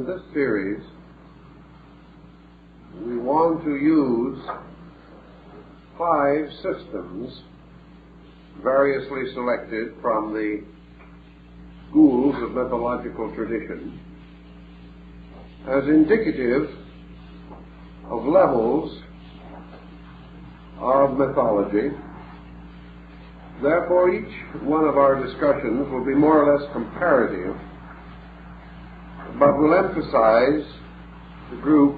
with this series, we want to use 5 systems variously selected from the schools of mythological tradition as indicative of levels of mythology. Therefore, each one of our discussions will be more or less comparative, but will emphasize the group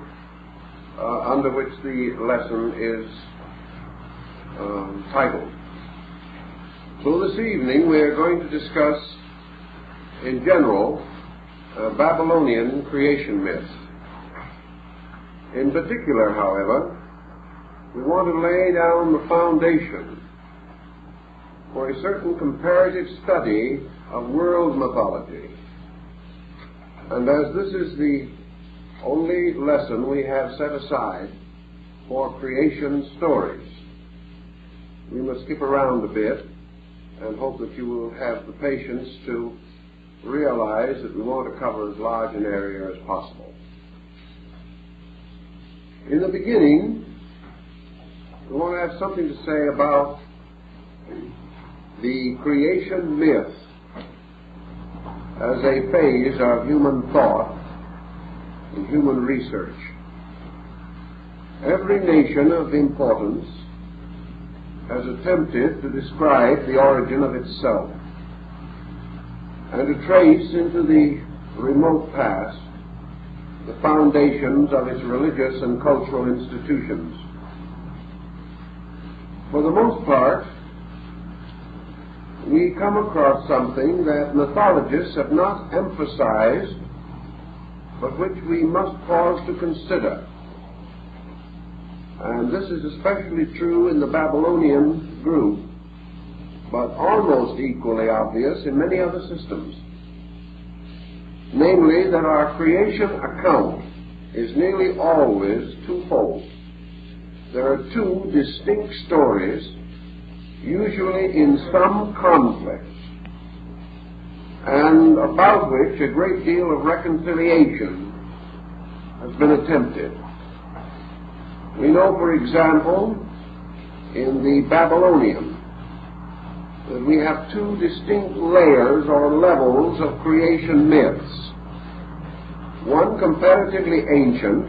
under which the lesson is titled. So this evening we are going to discuss, in general, Babylonian creation myths. In particular, however, we want to lay down the foundation for a certain comparative study of world mythology. And as this is the only lesson we have set aside for creation stories, we must skip around a bit and hope that you will have the patience to realize that we want to cover as large an area as possible. In the beginning, we want to have something to say about the creation myth as a phase of human thought and human research. Every nation of importance has attempted to describe the origin of itself and to trace into the remote past the foundations of its religious and cultural institutions. For the most part, we come across something that mythologists have not emphasized, but which we must pause to consider. And this is especially true in the Babylonian group, but almost equally obvious in many other systems. Namely, that our creation account is nearly always twofold. There are 2 distinct stories, usually in some conflict, and about which a great deal of reconciliation has been attempted. We know, for example, in the Babylonian, that we have 2 distinct layers or levels of creation myths. One comparatively ancient,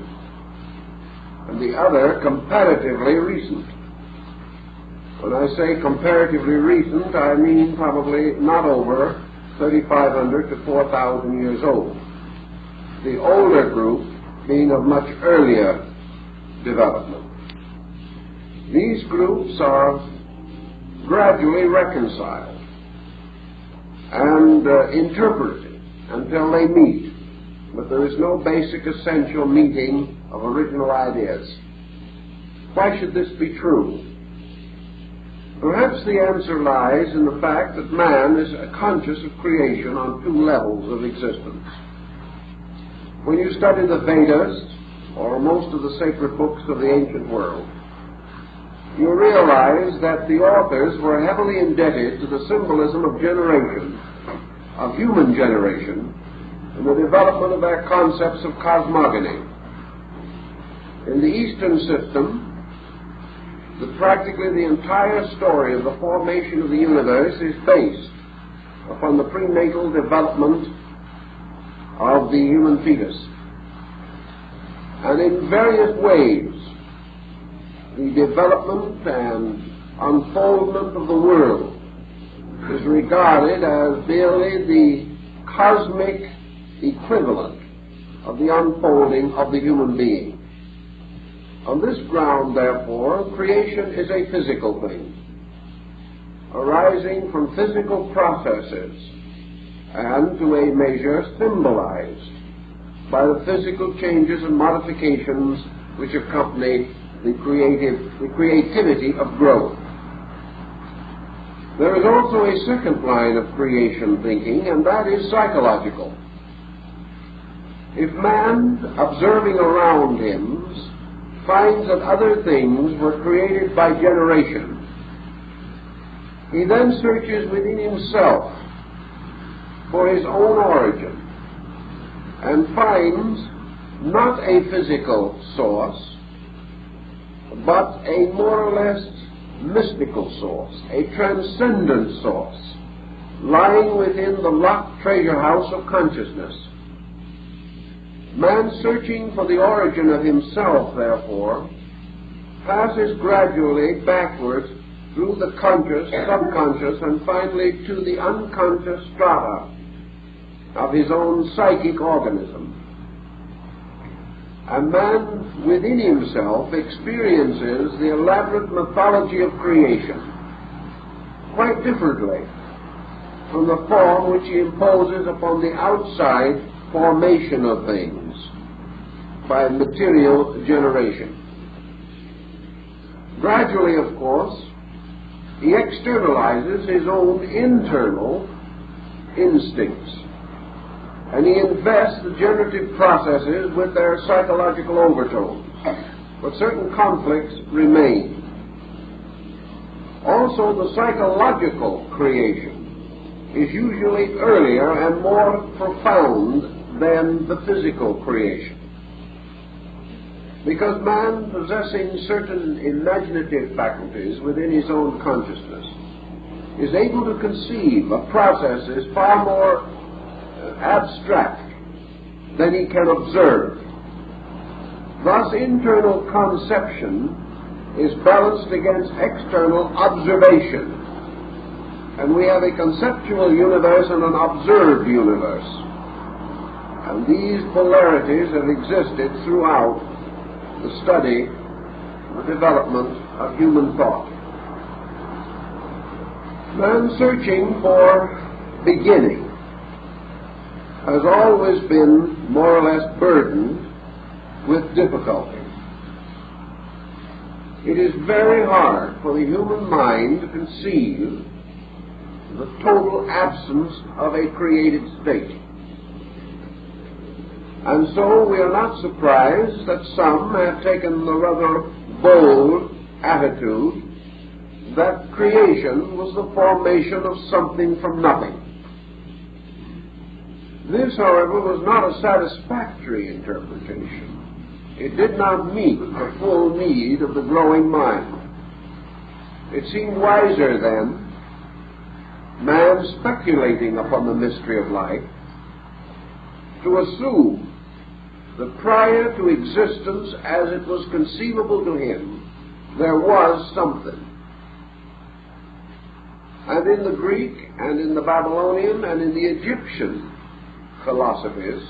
and the other comparatively recent. When I say comparatively recent, I mean probably not over 3,500 to 4,000 years old. The older group being of much earlier development. These groups are gradually reconciled and interpreted until they meet, but there is no basic essential meeting of original ideas. Why should this be true? Perhaps the answer lies in the fact that man is conscious of creation on 2 levels of existence. When you study the Vedas, or most of the sacred books of the ancient world, you realize that the authors were heavily indebted to the symbolism of generation, of human generation, in the development of their concepts of cosmogony. In the Eastern system, practically the entire story of the formation of the universe is based upon the prenatal development of the human fetus. And in various ways, the development and unfoldment of the world is regarded as merely the cosmic equivalent of the unfolding of the human being. On this ground, therefore, creation is a physical thing, arising from physical processes, and to a measure symbolized by the physical changes and modifications which accompany the creativity of growth. There is also a second line of creation thinking, and that is psychological. If man, observing around him, finds that other things were created by generation, he then searches within himself for his own origin and finds not a physical source, but a more or less mystical source, a transcendent source, lying within the locked treasure house of consciousness. Man, searching for the origin of himself, therefore, passes gradually backwards through the conscious, subconscious, and finally to the unconscious strata of his own psychic organism. And man within himself experiences the elaborate mythology of creation quite differently from the form which he imposes upon the outside formation of things by material generation. Gradually, of course, he externalizes his own internal instincts, and he invests the generative processes with their psychological overtones, but certain conflicts remain. Also, the psychological creation is usually earlier and more profound than the physical creation, because man, possessing certain imaginative faculties within his own consciousness, is able to conceive of processes far more abstract than he can observe. Thus, internal conception is balanced against external observation, and we have a conceptual universe and an observed universe. And these polarities have existed throughout the study, the development of human thought. Man searching for beginning has always been more or less burdened with difficulty. It is very hard for the human mind to conceive the total absence of a created state. And so we are not surprised that some have taken the rather bold attitude that creation was the formation of something from nothing. This, however, was not a satisfactory interpretation. It did not meet the full need of the growing mind. It seemed wiser then, man speculating upon the mystery of life, to assume that prior to existence as it was conceivable to him, there was something. And in the Greek and in the Babylonian and in the Egyptian philosophies,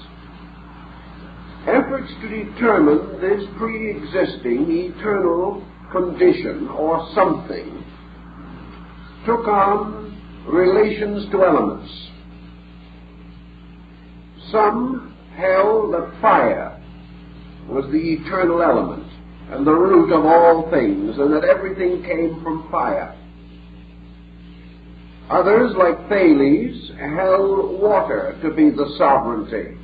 efforts to determine this pre-existing eternal condition or something took on relations to elements. Some held that fire was the eternal element and the root of all things, and that everything came from fire. Others, like Thales, held water to be the sovereignty,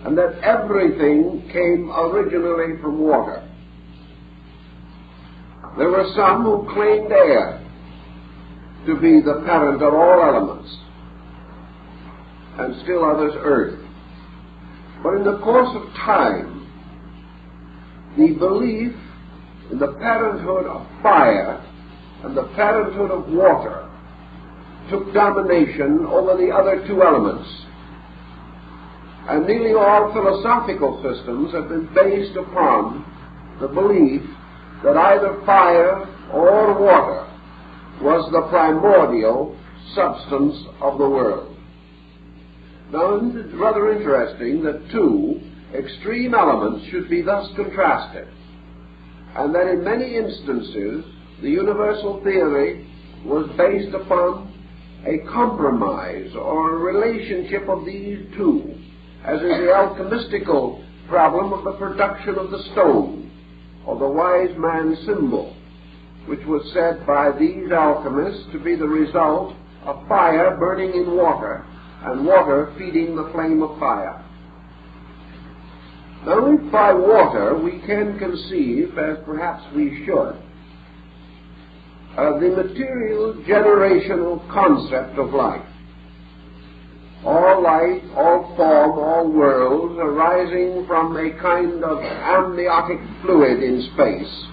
and that everything came originally from water. There were some who claimed air to be the parent of all elements, and still others earth. But in the course of time, the belief in the parenthood of fire and the parenthood of water took domination over the other two elements. And nearly all philosophical systems have been based upon the belief that either fire or water was the primordial substance of the world. Now, it's rather interesting that two extreme elements should be thus contrasted, and that in many instances the universal theory was based upon a compromise or a relationship of these two, as is the alchemistical problem of the production of the stone, or the wise man's symbol, which was said by these alchemists to be the result of fire burning in water, and water feeding the flame of fire. Now, if by water we can conceive, as perhaps we should, the material generational concept of life, all life, all form, all worlds arising from a kind of amniotic fluid in space,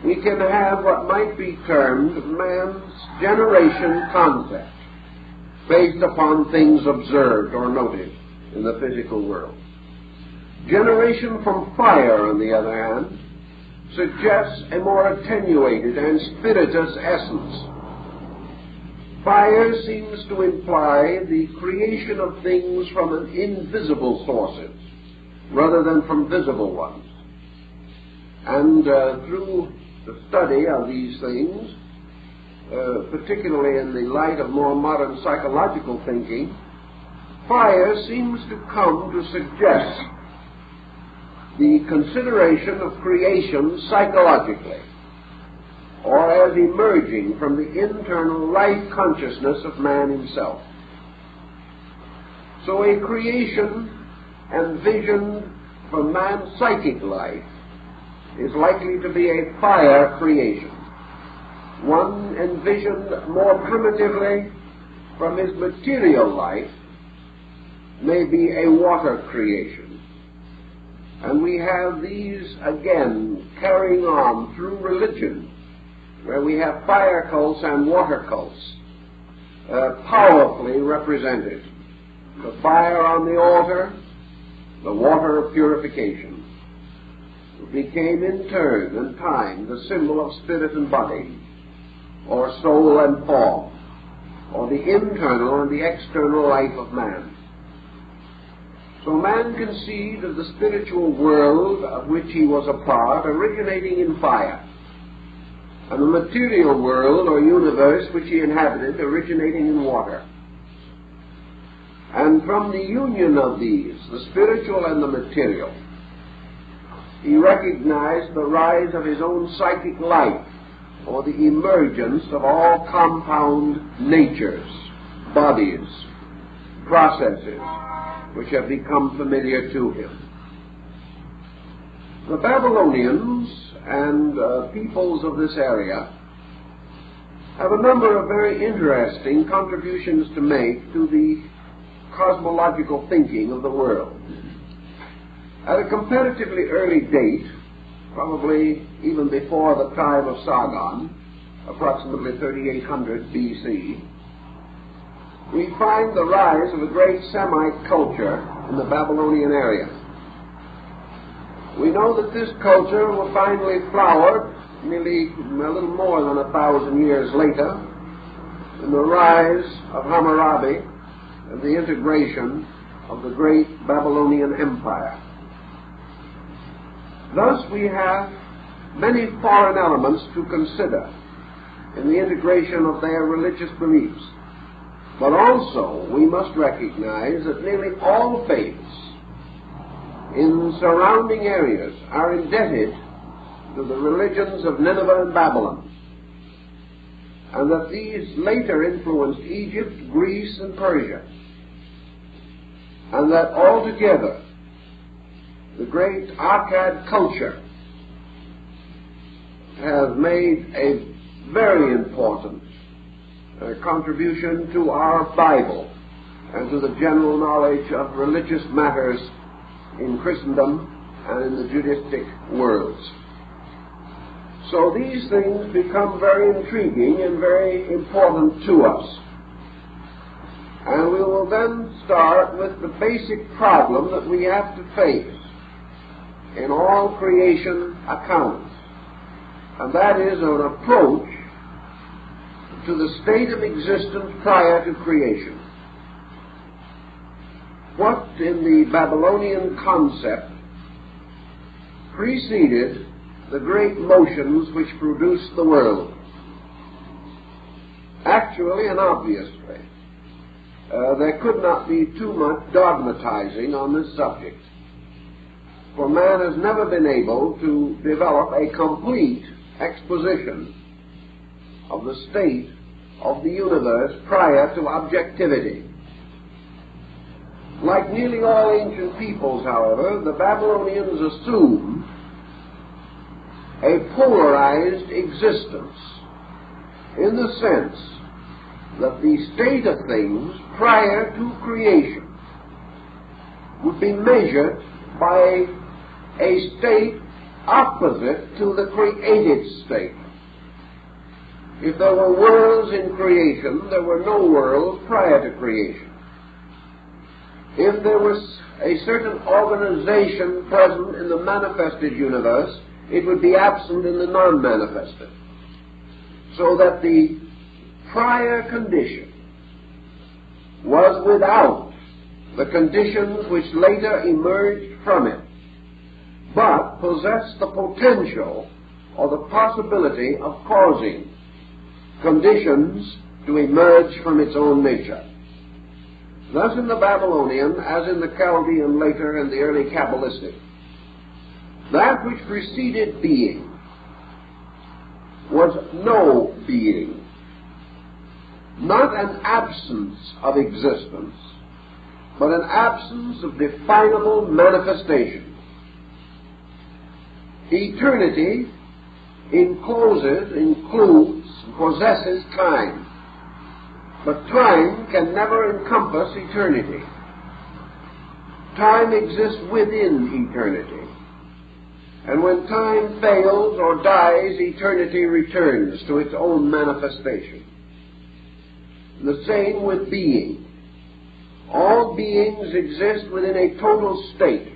we can have what might be termed man's generation concept, based upon things observed or noted in the physical world. Generation from fire, on the other hand, suggests a more attenuated and spirituous essence. Fire seems to imply the creation of things from an invisible sources, rather than from visible ones. And through the study of these things, particularly in the light of more modern psychological thinking, fire seems to come to suggest the consideration of creation psychologically, or as emerging from the internal life consciousness of man himself. So a creation envisioned from man's psychic life is likely to be a fire creation. One envisioned more primitively from his material life may be a water creation. And we have these again carrying on through religion, where we have fire cults and water cults powerfully represented. The fire on the altar, the water of purification, became in turn and time the symbol of spirit and body, or soul and form, or the internal and the external life of man. So man conceived of the spiritual world of which he was a part originating in fire, and the material world or universe which he inhabited originating in water. And from the union of these, the spiritual and the material, he recognized the rise of his own psychic life, or the emergence of all compound natures, bodies, processes, which have become familiar to him. The Babylonians and peoples of this area have a number of very interesting contributions to make to the cosmological thinking of the world. At a comparatively early date, probably even before the time of Sargon, approximately 3800 BC, we find the rise of a great Semite culture in the Babylonian area. We know that this culture will finally flower nearly a little more than 1,000 years later in the rise of Hammurabi and the integration of the great Babylonian Empire. Thus we have many foreign elements to consider in the integration of their religious beliefs. But also we must recognize that nearly all faiths in surrounding areas are indebted to the religions of Nineveh and Babylon, and that these later influenced Egypt, Greece, and Persia, and that altogether the great Akkad culture has made a very important contribution to our Bible and to the general knowledge of religious matters in Christendom and in the Judaistic worlds. So these things become very intriguing and very important to us. And we will then start with the basic problem that we have to face in all creation accounts, and that is an approach to the state of existence prior to creation. What in the Babylonian concept preceded the great motions which produced the world? Actually and obviously, there could not be too much dogmatizing on this subject, for man has never been able to develop a complete exposition of the state of the universe prior to objectivity. Like nearly all ancient peoples, however, the Babylonians assume a polarized existence, in the sense that the state of things prior to creation would be measured by a state opposite to the created state. If there were worlds in creation, there were no worlds prior to creation. If there was a certain organization present in the manifested universe, it would be absent in the non-manifested. So that the prior condition was without the conditions which later emerged from it, but possessed the potential or the possibility of causing conditions to emerge from its own nature. Thus in the Babylonian, as in the Chaldean later and the early Kabbalistic, that which preceded being was no being, not an absence of existence, but an absence of definable manifestation. Eternity includes, possesses time, but time can never encompass eternity. Time exists within eternity, and when time fails or dies, eternity returns to its own manifestation. The same with being. All beings exist within a total state.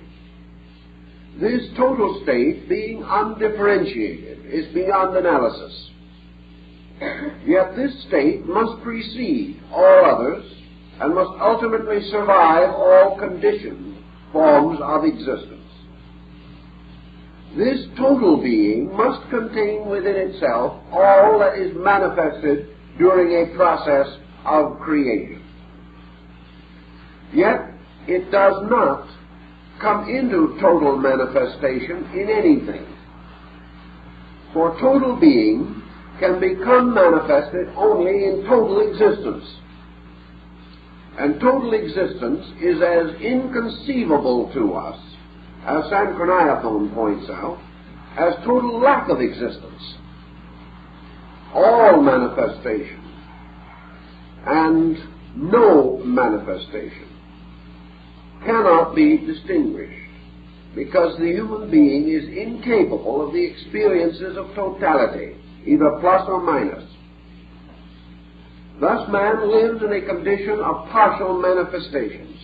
This total state, being undifferentiated, is beyond analysis. Yet this state must precede all others and must ultimately survive all conditioned forms of existence. This total being must contain within itself all that is manifested during a process of creation. Yet it does not come into total manifestation in anything. For total being can become manifested only in total existence. And total existence is as inconceivable to us, as Sanchoniathon points out, as total lack of existence. All manifestation and no manifestation cannot be distinguished, because the human being is incapable of the experiences of totality, either plus or minus. Thus man lives in a condition of partial manifestations.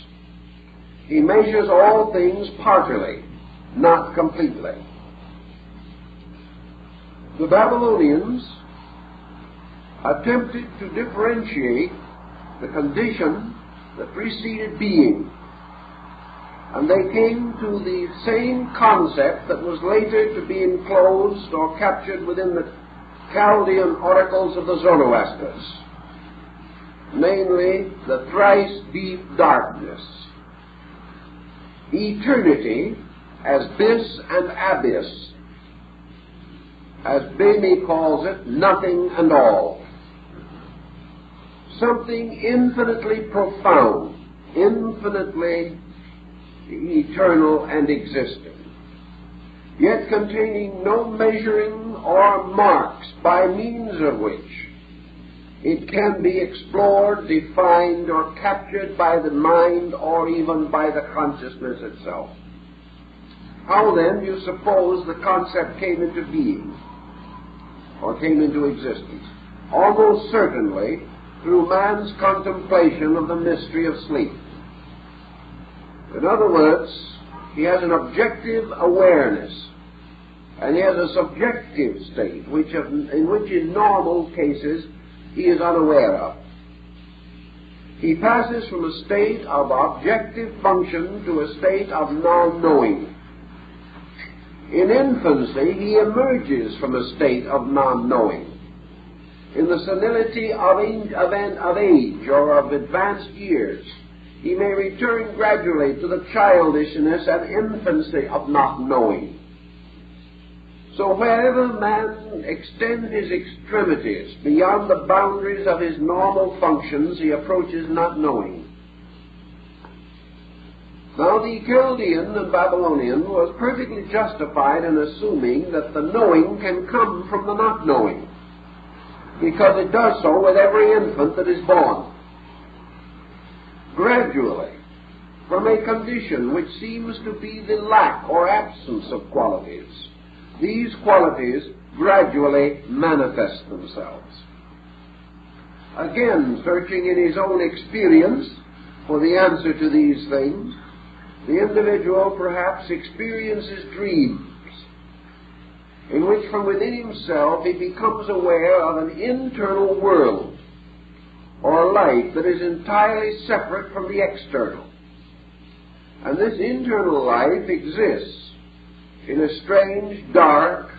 He measures all things partly, not completely. The Babylonians attempted to differentiate the condition that preceded being, and they came to the same concept that was later to be enclosed or captured within the Chaldean oracles of the Zoroastrians, namely the thrice deep darkness, eternity as bis and abyss, as Bami calls it, nothing and all, something infinitely profound, infinitely eternal and existing, yet containing no measuring or marks by means of which it can be explored, defined, or captured by the mind or even by the consciousness itself. How then do you suppose the concept came into being or came into existence? Almost certainly through man's contemplation of the mystery of sleep. In other words, he has an objective awareness, and he has a subjective state, in which in normal cases he is unaware of. He passes from a state of objective function to a state of non-knowing. In infancy, he emerges from a state of non-knowing. In the senility of age or of advanced years, he may return gradually to the childishness and infancy of not knowing. So wherever man extends his extremities beyond the boundaries of his normal functions, he approaches not knowing. Now the Chaldean and Babylonian was perfectly justified in assuming that the knowing can come from the not knowing. because it does so with every infant that is born. Gradually, from a condition which seems to be the lack or absence of qualities, these qualities gradually manifest themselves. Again, searching in his own experience for the answer to these things, the individual perhaps experiences dreams in which from within himself he becomes aware of an internal world or life that is entirely separate from the external. And this internal life exists in a strange, dark,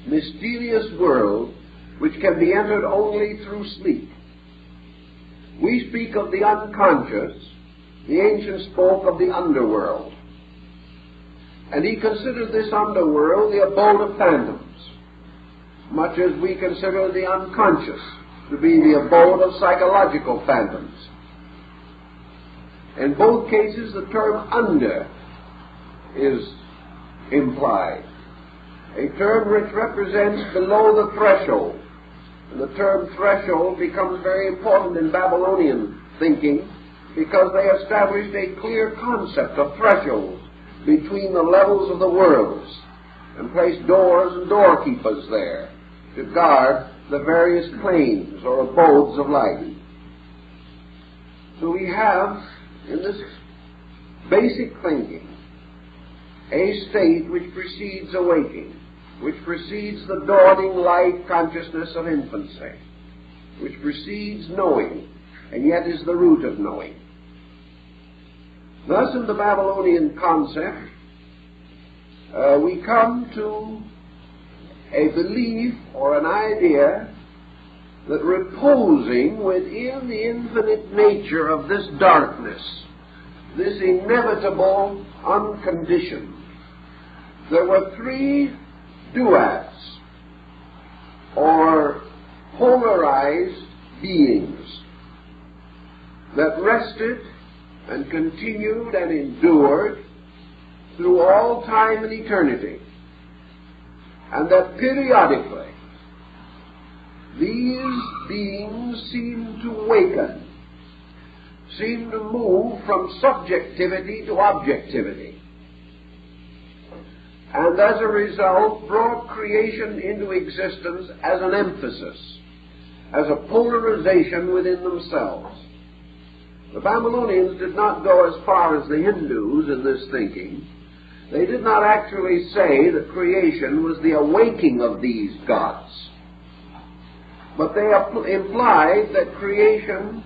mysterious world which can be entered only through sleep. We speak of the unconscious. The ancients spoke of the underworld. And he considered this underworld the abode of phantoms, much as we consider the unconscious to be the abode of psychological phantoms. In both cases, the term under is implied, a term which represents below the threshold. And the term threshold becomes very important in Babylonian thinking because they established a clear concept of thresholds between the levels of the worlds and placed doors and doorkeepers there to guard the various planes or abodes of life. So we have in this basic thinking a state which precedes awaking, which precedes the dawning light consciousness of infancy, which precedes knowing, and yet is the root of knowing. Thus, in the Babylonian concept, we come to a belief or an idea that reposing within the infinite nature of this darkness, this inevitable unconditioned, there were three duats, or polarized beings, that rested and continued and endured through all time and eternity, and that periodically these beings seem to waken, seem to move from subjectivity to objectivity, and as a result brought creation into existence as an emphasis, as a polarization within themselves. The Babylonians did not go as far as the Hindus in this thinking. They did not actually say that creation was the awaking of these gods, but they implied that creation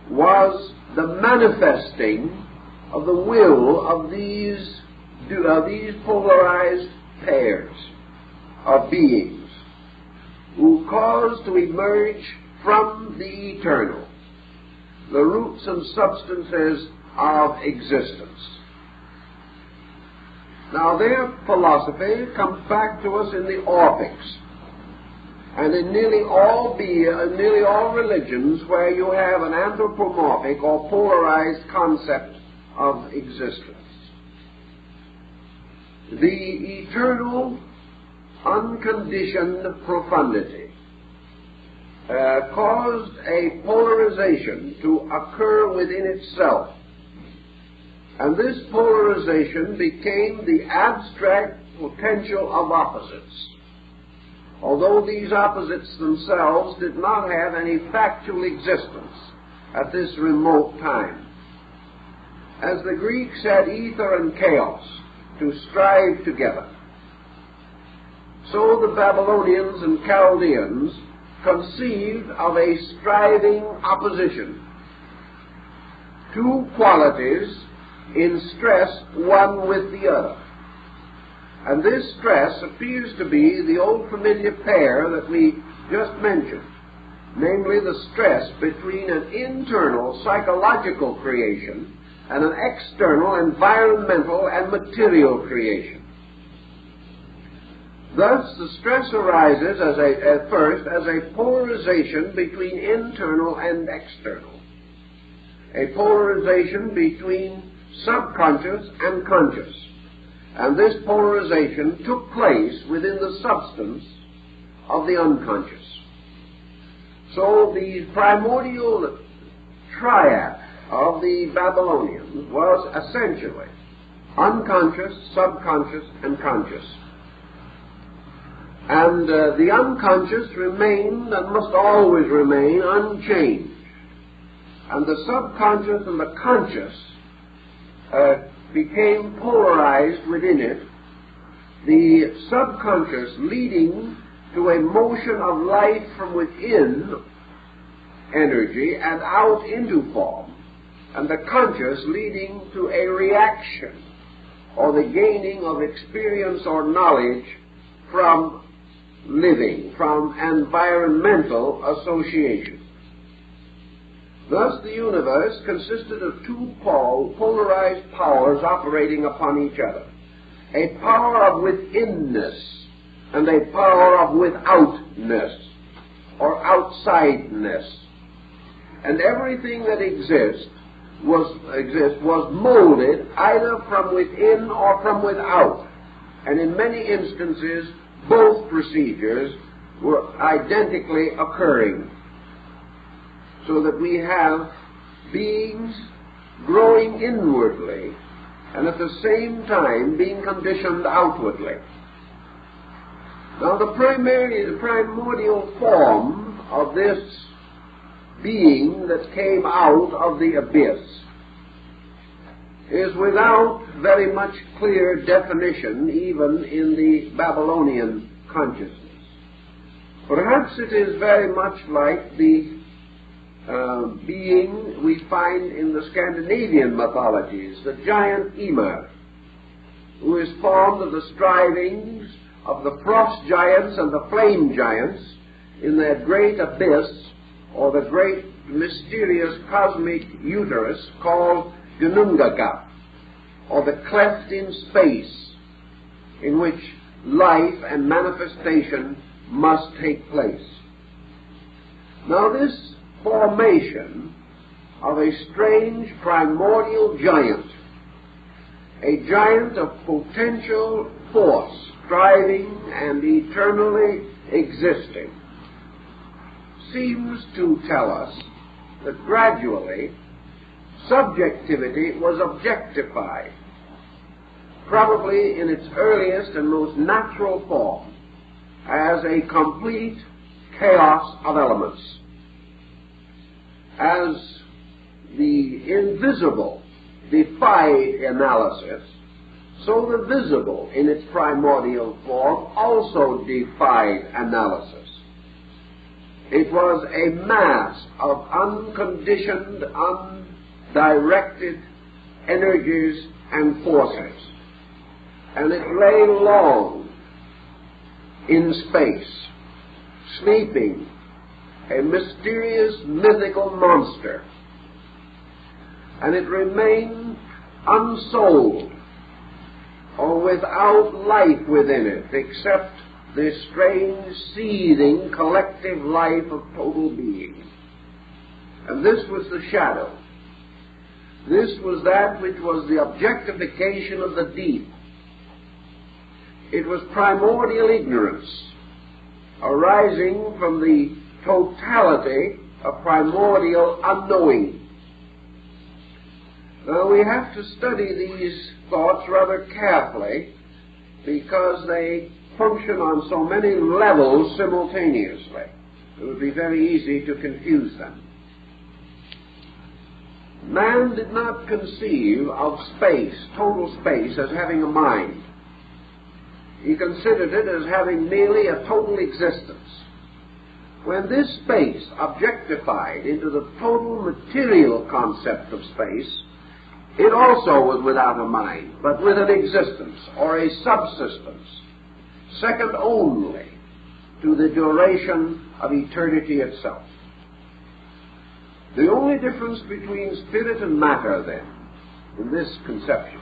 was the manifesting of the will of these polarized pairs of beings who caused to emerge from the eternal the roots and substances of existence. Now, their philosophy comes back to us in the Orphics, and in nearly all religions where you have an anthropomorphic or polarized concept of existence. The eternal, unconditioned profundity caused a polarization to occur within itself. And this polarization became the abstract potential of opposites, although these opposites themselves did not have any factual existence at this remote time. As the Greeks had ether and chaos to strive together, so the Babylonians and Chaldeans conceived of a striving opposition, two qualities in stress one with the other. And this stress appears to be the old familiar pair that we just mentioned, namely the stress between an internal psychological creation and an external environmental and material creation. Thus, the stress arises at first as a polarization between internal and external, a polarization between subconscious and conscious, and this polarization took place within the substance of the unconscious. So the primordial triad of the Babylonians was essentially unconscious, subconscious, and conscious. And the unconscious remained and must always remain unchanged. And the subconscious and the conscious became polarized within it, the subconscious leading to a motion of life from within energy and out into form, and the conscious leading to a reaction or the gaining of experience or knowledge from living, from environmental association. Thus the universe consisted of two polarized powers operating upon each other, a power of withinness and a power of withoutness or outsideness. And everything that exists was molded either from within or from without. And in many instances, both procedures were identically occurring. So that we have beings growing inwardly and at the same time being conditioned outwardly. Now the primordial form of this being that came out of the abyss is without very much clear definition even in the Babylonian consciousness. Perhaps it is very much like the being we find in the Scandinavian mythologies, the giant Ymir, who is formed of the strivings of the frost giants and the flame giants in that great abyss, or the great mysterious cosmic uterus called Gnungaga, or the cleft in space in which life and manifestation must take place. Now this formation of a strange primordial giant, a giant of potential force, striving and eternally existing, seems to tell us that gradually subjectivity was objectified, probably in its earliest and most natural form, as a complete chaos of elements. As the invisible defied analysis, so the visible in its primordial form also defied analysis. It was a mass of unconditioned, undirected energies and forces, and it lay long in space, sleeping, a mysterious, mythical monster, and it remained unsouled or without life within it except this strange, seething, collective life of total being. And this was the shadow. This was that which was the objectification of the deep. It was primordial ignorance arising from the totality of primordial unknowing. Now we have to study these thoughts rather carefully because they function on so many levels simultaneously. It would be very easy to confuse them. Man did not conceive of space, total space, as having a mind. He considered it as having merely a total existence. When this space objectified into the total material concept of space, it also was without a mind, but with an existence or a subsistence, second only to the duration of eternity itself. The only difference between spirit and matter, then, in this conception,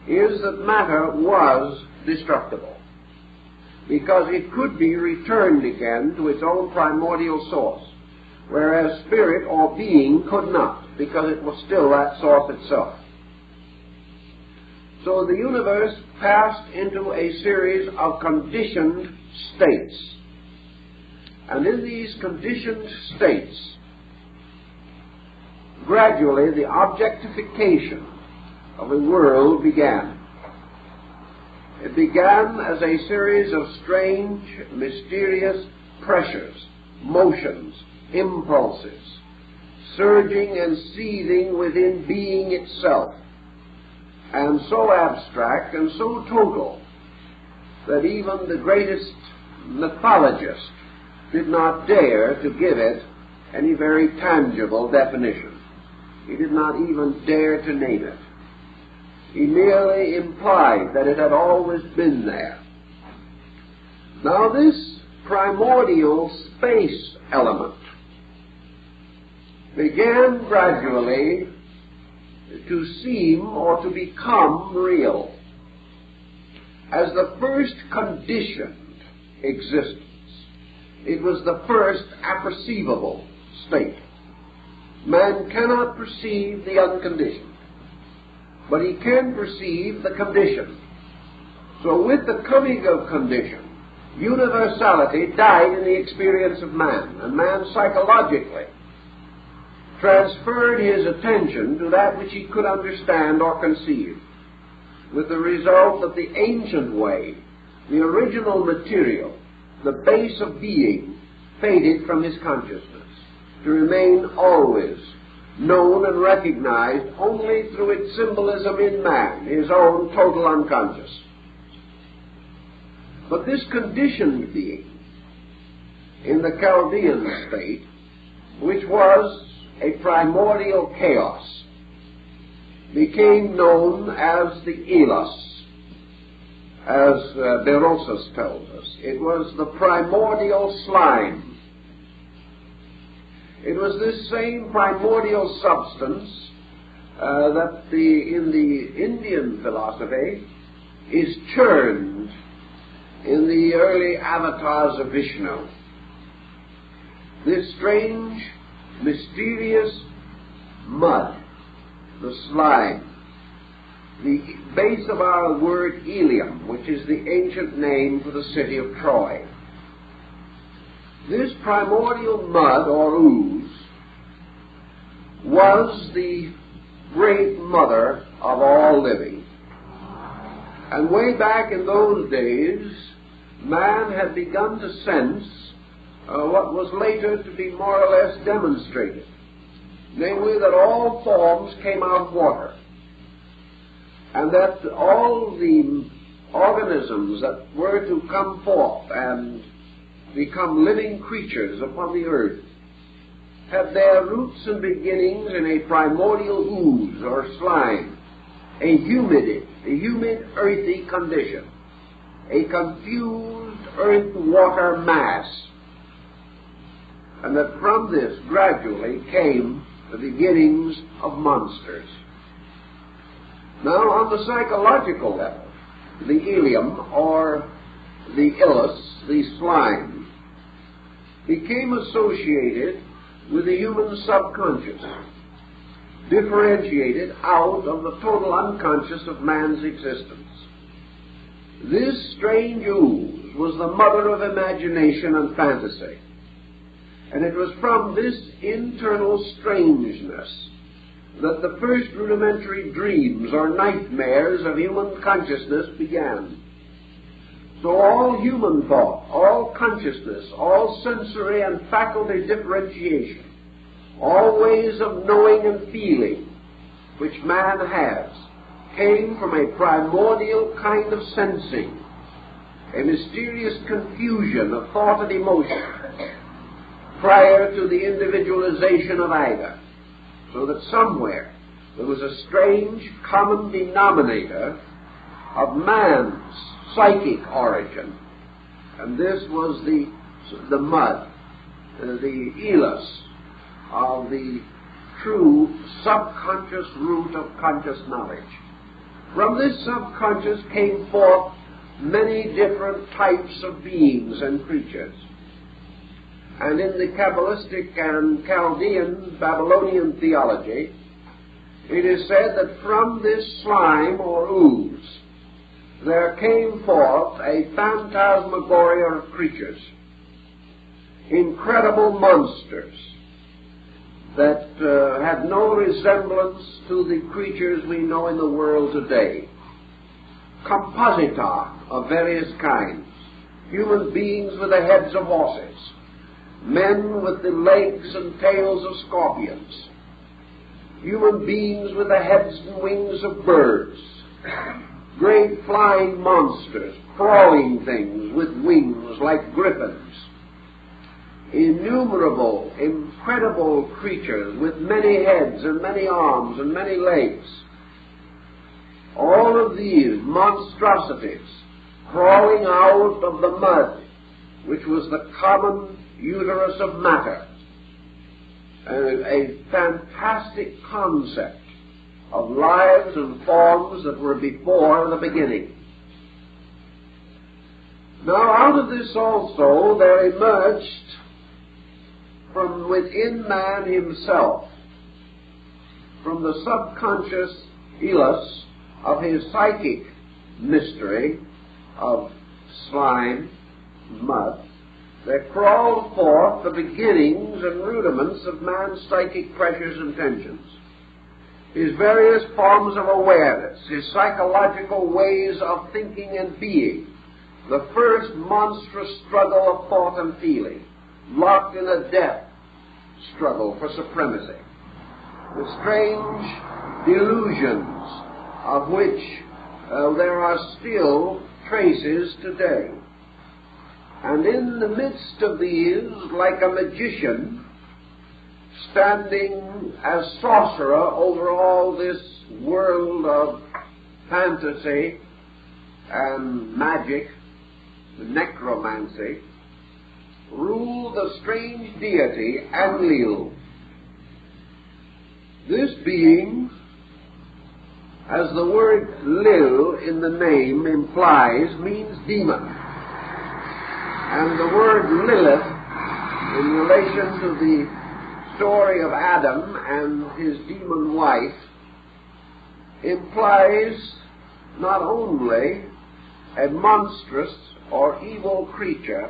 is that matter was destructible, because it could be returned again to its own primordial source, whereas spirit or being could not, because it was still that source itself. So the universe passed into a series of conditioned states, And in these conditioned states, gradually the objectification of the world began. It began as a series of strange, mysterious pressures, motions, impulses, surging and seething within being itself, and so abstract and so total that even the greatest mythologist did not dare to give it any very tangible definition. He did not even dare to name it. He merely implied that it had always been there. Now this primordial space element began gradually to seem or to become real as the first conditioned existence. It was the first apperceivable state. Man cannot perceive the unconditioned, but he can perceive the conditioned. So with the coming of condition, universality died in the experience of man, and man psychologically transferred his attention to that which he could understand or conceive, with the result that the ancient way, the original material, the base of being, faded from his consciousness, to remain always known and recognized only through its symbolism in man, his own total unconscious. But this conditioned being, in the Chaldean state, which was a primordial chaos, became known as the Elos, as Berosus tells us. It was the primordial slime. It was this same primordial substance that in the Indian philosophy is churned in the early avatars of Vishnu. This strange, mysterious mud, the slime, the base of our word Ilium, which is the ancient name for the city of Troy. This primordial mud or ooze was the great mother of all living. And way back in those days, man had begun to sense what was later to be more or less demonstrated, namely that all forms came out of water, and that all the organisms that were to come forth and become living creatures upon the earth had their roots and beginnings in a primordial ooze or slime, a humid, earthy condition, a confused earth-water mass, and that from this gradually came the beginnings of monsters. Now, on the psychological level, the Ilium, or the Ilus, the slime, became associated with the human subconscious, differentiated out of the total unconscious of man's existence. This strange ooze was the mother of imagination and fantasy, and it was from this internal strangeness that the first rudimentary dreams or nightmares of human consciousness began. So all human thought, all consciousness, all sensory and faculty differentiation, all ways of knowing and feeling which man has, came from a primordial kind of sensing, a mysterious confusion of thought and emotion prior to the individualization of either, so that somewhere there was a strange common denominator of man's psychic origin, and this was the mud, the Elos of the true subconscious root of conscious knowledge. From this subconscious came forth many different types of beings and creatures. And in the Kabbalistic and Chaldean Babylonian theology, it is said that from this slime or ooze there came forth a phantasmagoria of creatures. incredible monsters that had no resemblance to the creatures we know in the world today. Composita of various kinds, human beings with the heads of horses, men with the legs and tails of scorpions, human beings with the heads and wings of birds, great flying monsters, crawling things with wings like griffins, innumerable, incredible creatures with many heads and many arms and many legs. All of these monstrosities crawling out of the mud, which was the common uterus of matter. A fantastic concept of lives and forms that were before the beginning. Now, out of this also there emerged from within man himself, from the subconscious elos of his psychic mystery of slime, mud, there crawled forth the beginnings and rudiments of man's psychic pressures and tensions, his various forms of awareness, his psychological ways of thinking and being, the first monstrous struggle of thought and feeling, locked in a death struggle for supremacy, the strange delusions of which there are still traces today. And in the midst of these, like a magician, standing as sorcerer over all this world of fantasy and magic, necromancy, ruled the strange deity Enlil. This being, as the word Lil in the name implies, means demon. And the word Lilith, in relation to the story of Adam and his demon wife, implies not only a monstrous or evil creature,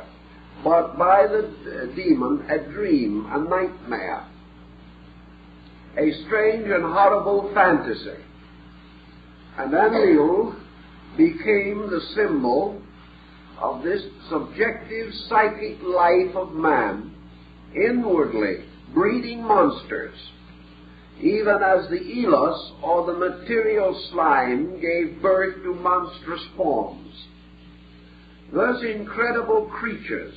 but by the demon a dream, a nightmare, a strange and horrible fantasy. And Enlil became the symbol of this subjective psychic life of man, inwardly breeding monsters, even as the elos, or the material slime, gave birth to monstrous forms. Thus incredible creatures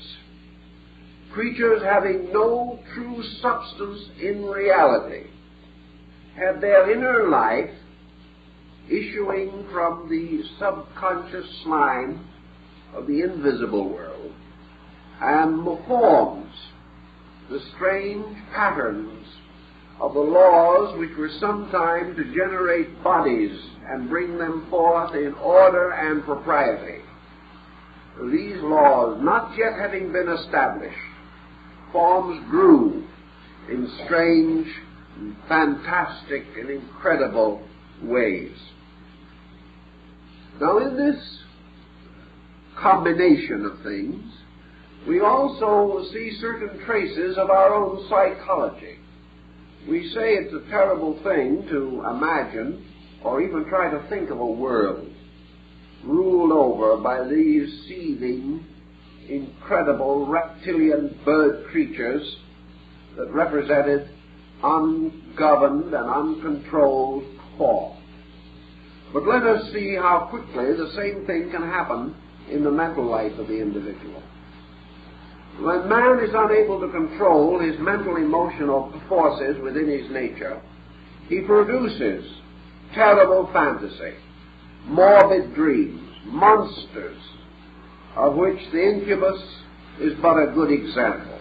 having no true substance in reality, had their inner life issuing from the subconscious slime of the invisible world, and forms the strange patterns of the laws which were sometime to generate bodies and bring them forth in order and propriety. These laws, not yet having been established, forms grew in strange, fantastic, and incredible ways. Now, in this combination of things, we also see certain traces of our own psychology. We say it's a terrible thing to imagine or even try to think of a world ruled over by these seething, incredible reptilian bird creatures that represented ungoverned and uncontrolled thought. But let us see how quickly the same thing can happen in the mental life of the individual. When man is unable to control his mental emotional forces within his nature, he produces terrible fantasy, morbid dreams, monsters, of which the incubus is but a good example.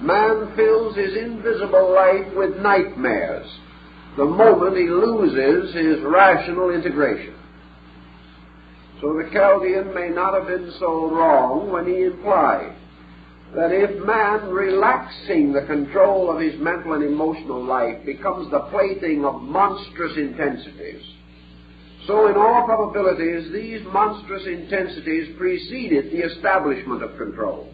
Man fills his invisible life with nightmares the moment he loses his rational integration. So the Chaldean may not have been so wrong when he implied that if man, relaxing the control of his mental and emotional life, becomes the plaything of monstrous intensities, so in all probabilities these monstrous intensities preceded the establishment of control.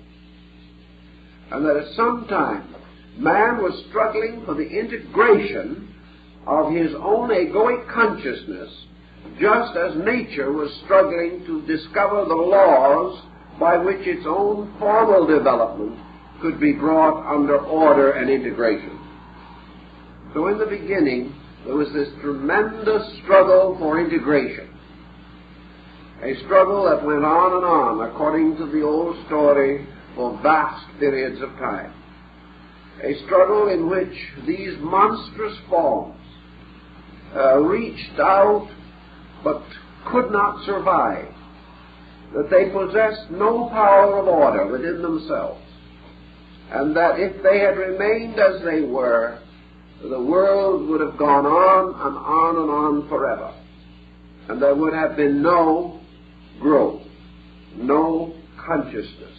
and that at some time man was struggling for the integration of his own egoic consciousness, just as nature was struggling to discover the laws by which its own formal development could be brought under order and integration. So in the beginning, there was this tremendous struggle for integration, a struggle that went on and on, according to the old story, for vast periods of time. A struggle in which these monstrous forms reached out but could not survive, that they possessed no power of order within themselves, and that if they had remained as they were, the world would have gone on and on and on forever, and there would have been no growth, no consciousness,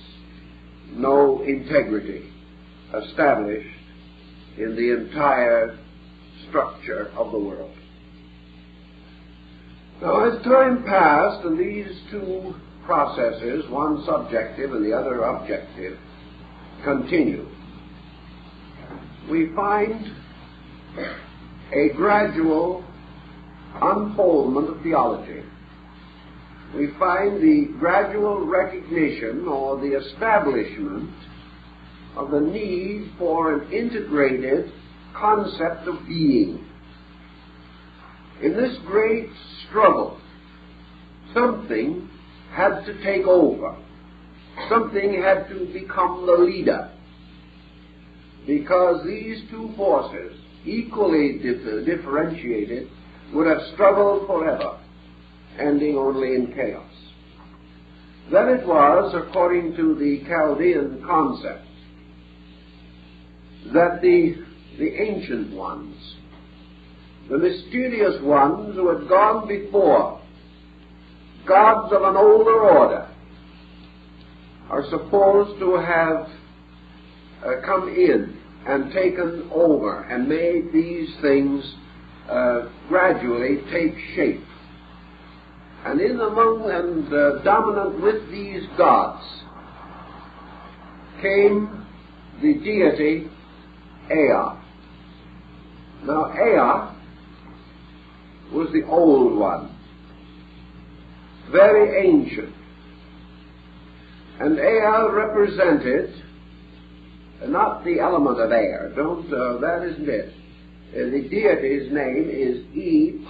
no integrity established in the entire structure of the world. Now, as time passed and these two processes, one subjective and the other objective, continued, we find a gradual unfoldment of theology. We find the gradual recognition or the establishment of the need for an integrated concept of being. In this great struggle, something had to take over. Something had to become the leader, because these two forces, equally differentiated, would have struggled forever, ending only in chaos. Then it was, according to the Chaldean concept, that the ancient ones, the mysterious ones who had gone before, gods of an older order, are supposed to have come in and taken over and made these things gradually take shape. And in among and dominant with these gods came the deity Ea. Now Ea was the old one, very ancient. And Ea represented not the element of air. That isn't it. The deity's name is E'.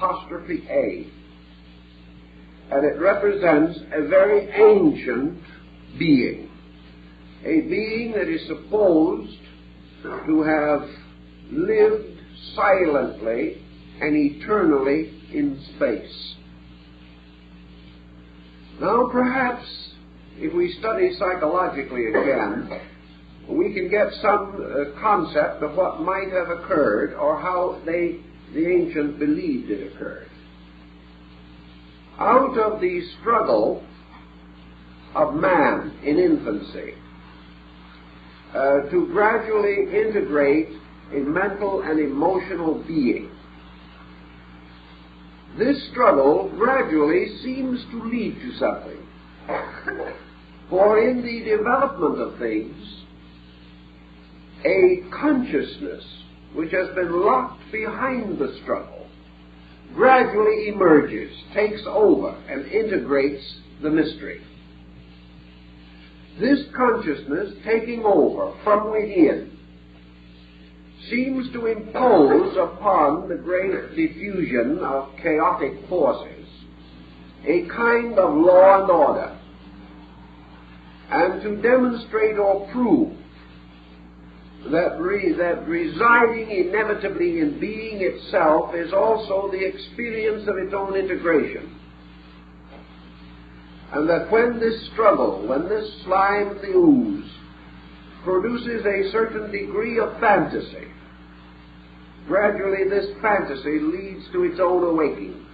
And it represents a very ancient being. A being that is supposed to have lived silently and eternally in space. Now perhaps if we study psychologically again, we can get some concept of what might have occurred or how the ancients believed it occurred. Out of the struggle of man in infancy to gradually integrate a mental and emotional being, this struggle gradually seems to lead to something. For in the development of things, a consciousness which has been locked behind the struggle gradually emerges, takes over, and integrates the mystery. This consciousness taking over from within seems to impose upon the great diffusion of chaotic forces a kind of law and order, and to demonstrate or prove that residing inevitably in being itself is also the experience of its own integration. And that when this struggle, when this slime of the ooze produces a certain degree of fantasy, gradually this fantasy leads to its own awakening.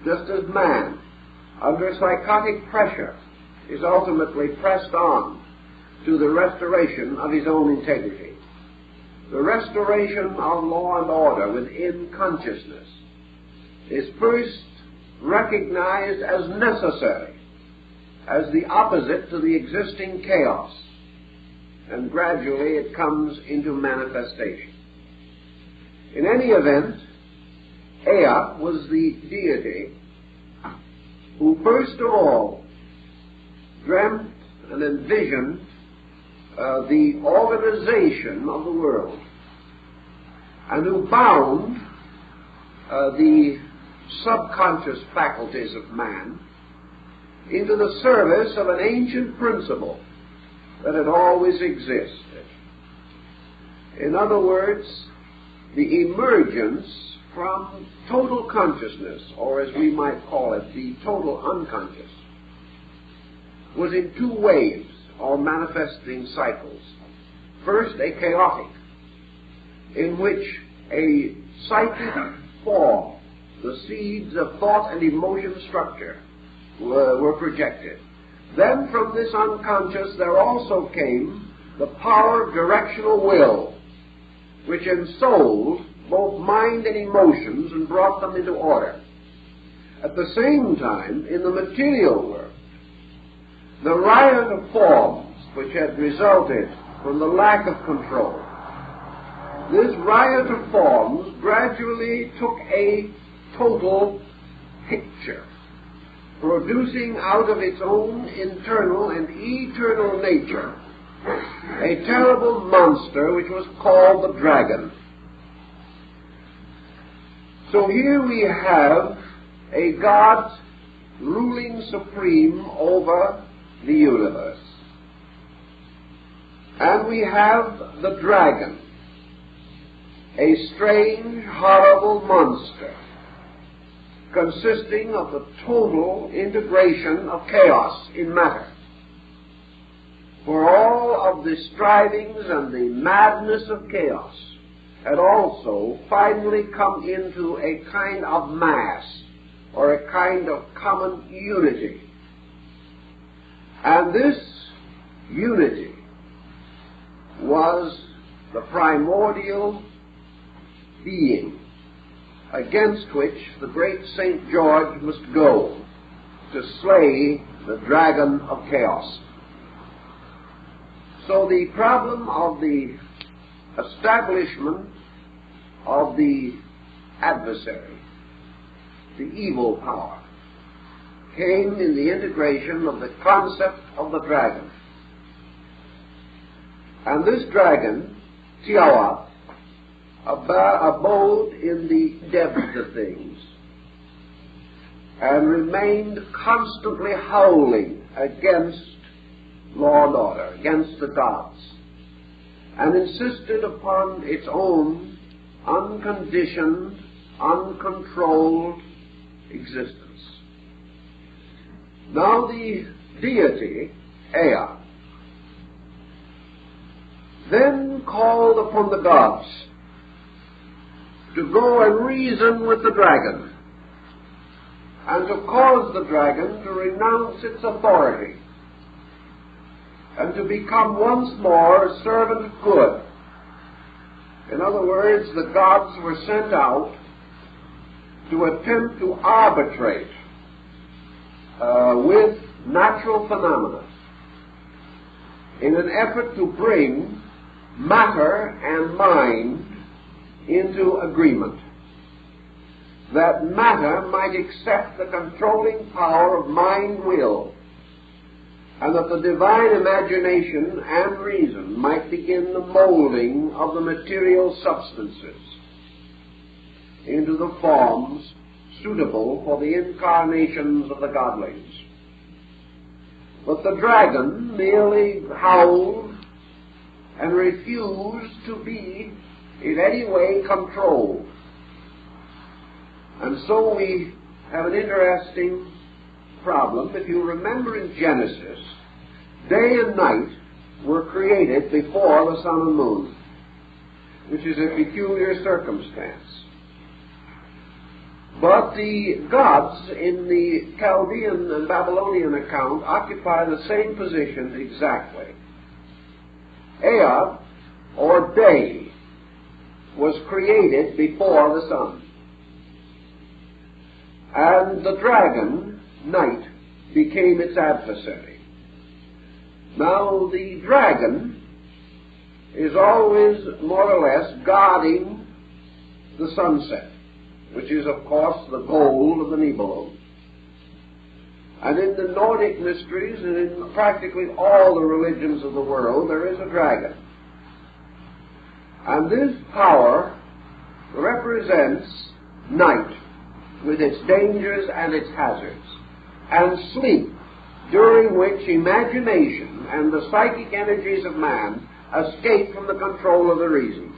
Just as man, under psychotic pressure, is ultimately pressed on to the restoration of his own integrity. The restoration of law and order within consciousness is first recognized as necessary, as the opposite to the existing chaos. and gradually it comes into manifestation. In any event, Ea was the deity who first of all dreamt and envisioned the organization of the world, and who bound the subconscious faculties of man into the service of an ancient principle that had always existed. In other words, the emergence from total consciousness, or as we might call it, the total unconscious, was in two waves or manifesting cycles. First, a chaotic, in which a psychic form, the seeds of thought and emotion structure, were projected. Then from this unconscious there also came the power of directional will, which ensouled both mind and emotions and brought them into order. At the same time, in the material world, the riot of forms which had resulted from the lack of control, this riot of forms gradually took a total picture, producing out of its own internal and eternal nature a terrible monster which was called the dragon. So here we have a God ruling supreme over the universe. And we have the dragon, a strange, horrible monster consisting of the total integration of chaos in matter. For all of the strivings and the madness of chaos had also finally come into a kind of mass, or a kind of common unity. And this unity was the primordial being against which the great St. George must go to slay the dragon of chaos. So the problem of the establishment of the adversary, the evil power, came in the integration of the concept of the dragon. And this dragon, Tiawa, abode in the depths of things and remained constantly howling against law and order, against the gods, and insisted upon its own unconditioned, uncontrolled existence. Now the deity, Ea, then called upon the gods to go and reason with the dragon, and to cause the dragon to renounce its authority, and to become once more a servant of good. In other words, the gods were sent out to attempt to arbitrate with natural phenomena in an effort to bring matter and mind into agreement, that matter might accept the controlling power of mind will, and that the divine imagination and reason might begin the molding of the material substances into the forms suitable for the incarnations of the godlings. But the dragon merely howled and refused to be in any way controlled. And so we have an interesting problem. If you remember in Genesis, day and night were created before the sun and moon, which is a peculiar circumstance. But the gods in the Chaldean and Babylonian account occupy the same position exactly. Ea, or day, was created before the sun, and the dragon, night, became its adversary. Now the dragon is always more or less guarding the sunset, which is, of course, the goal of the Nibelung. And in the Nordic mysteries and in practically all the religions of the world, there is a dragon. And this power represents night with its dangers and its hazards, and sleep, during which imagination and the psychic energies of man escape from the control of the reason.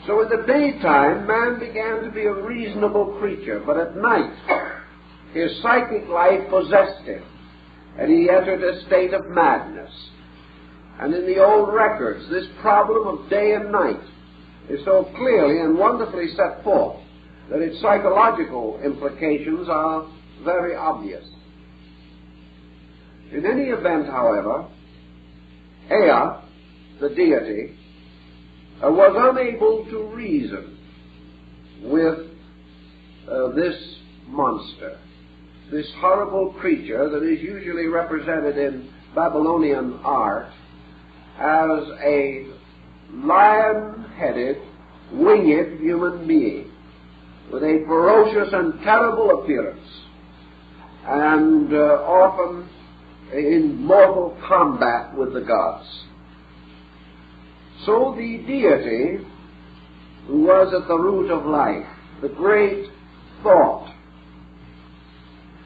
So in the daytime, man began to be a reasonable creature, but at night, his psychic life possessed him, and he entered a state of madness. And in the old records, this problem of day and night is so clearly and wonderfully set forth that its psychological implications are very obvious. In any event, however, Ea, the deity, was unable to reason with this monster, this horrible creature that is usually represented in Babylonian art as a lion-headed, winged human being with a ferocious and terrible appearance, and often in mortal combat with the gods. So the deity, who was at the root of life, the great thought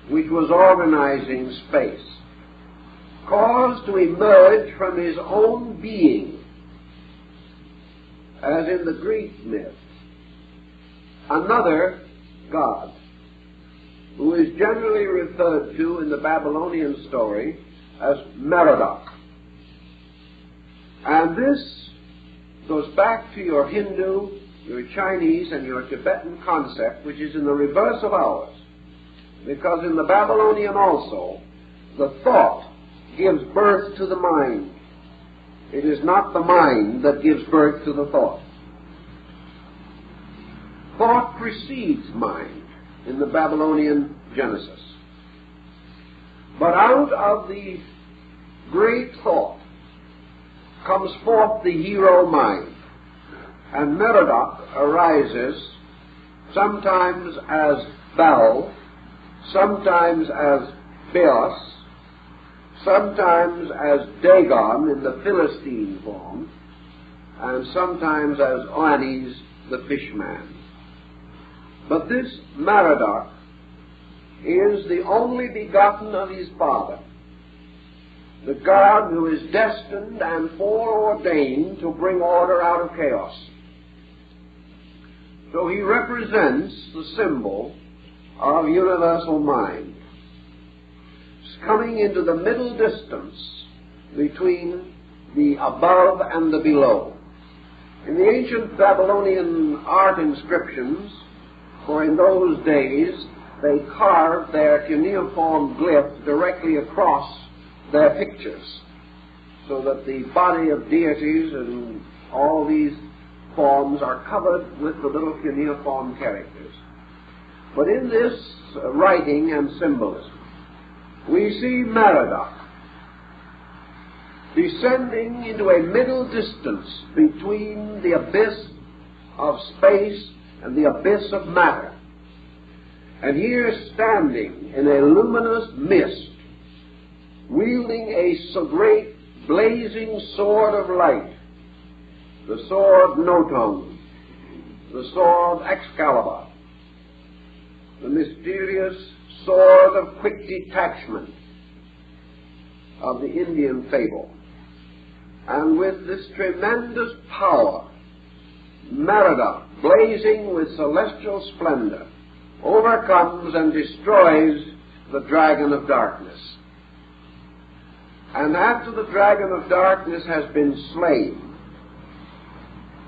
which was organizing space, caused to emerge from his own being, as in the Greek myth, another god, who is generally referred to in the Babylonian story as Merodach. And this goes back to your Hindu, your Chinese, and your Tibetan concept, which is in the reverse of ours. Because in the Babylonian also, the thought gives birth to the mind. It is not the mind that gives birth to the thought. Thought precedes mind in the Babylonian Genesis. But out of the great thought comes forth the hero mind. And Merodach arises sometimes as Baal, sometimes as Beos, sometimes as Dagon in the Philistine form, and sometimes as Oannes the fishman. But this Merodach is the only begotten of his father, the God who is destined and foreordained to bring order out of chaos. So he represents the symbol of universal mind, coming into the middle distance between the above and the below. In the ancient Babylonian art inscriptions, for in those days they carved their cuneiform glyph directly across their pictures, so that the body of deities and all these forms are covered with the little cuneiform characters. But in this writing and symbolism, we see Merodach descending into a middle distance between the abyss of space and the abyss of matter. And here standing in a luminous mist, wielding a so great blazing sword of light, the sword Noton, the sword Excalibur, the mysterious sword of quick detachment of the Indian fable. And with this tremendous power, Merodach, blazing with celestial splendor, overcomes and destroys the dragon of darkness. And after the dragon of darkness has been slain,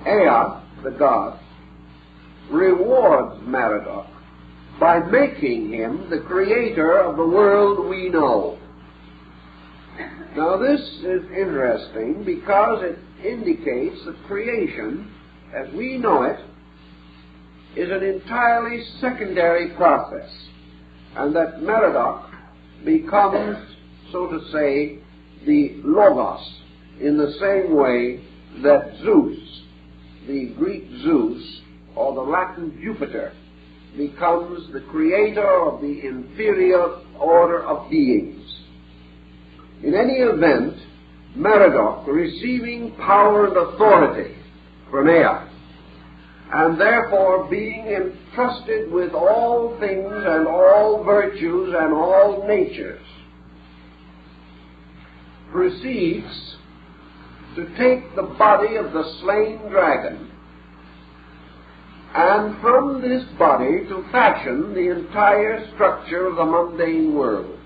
Ea, the god, rewards Merodach by making him the creator of the world we know. Now this is interesting because it indicates that creation, as we know it, is an entirely secondary process, and that Merodach becomes, so to say, the Logos in the same way that Zeus, the Greek Zeus, or the Latin Jupiter, becomes the creator of the inferior order of beings. In any event, Merodach, receiving power and authority from Ea, and therefore being entrusted with all things and all virtues and all natures, proceeds to take the body of the slain dragon, and from this body to fashion the entire structure of the mundane world.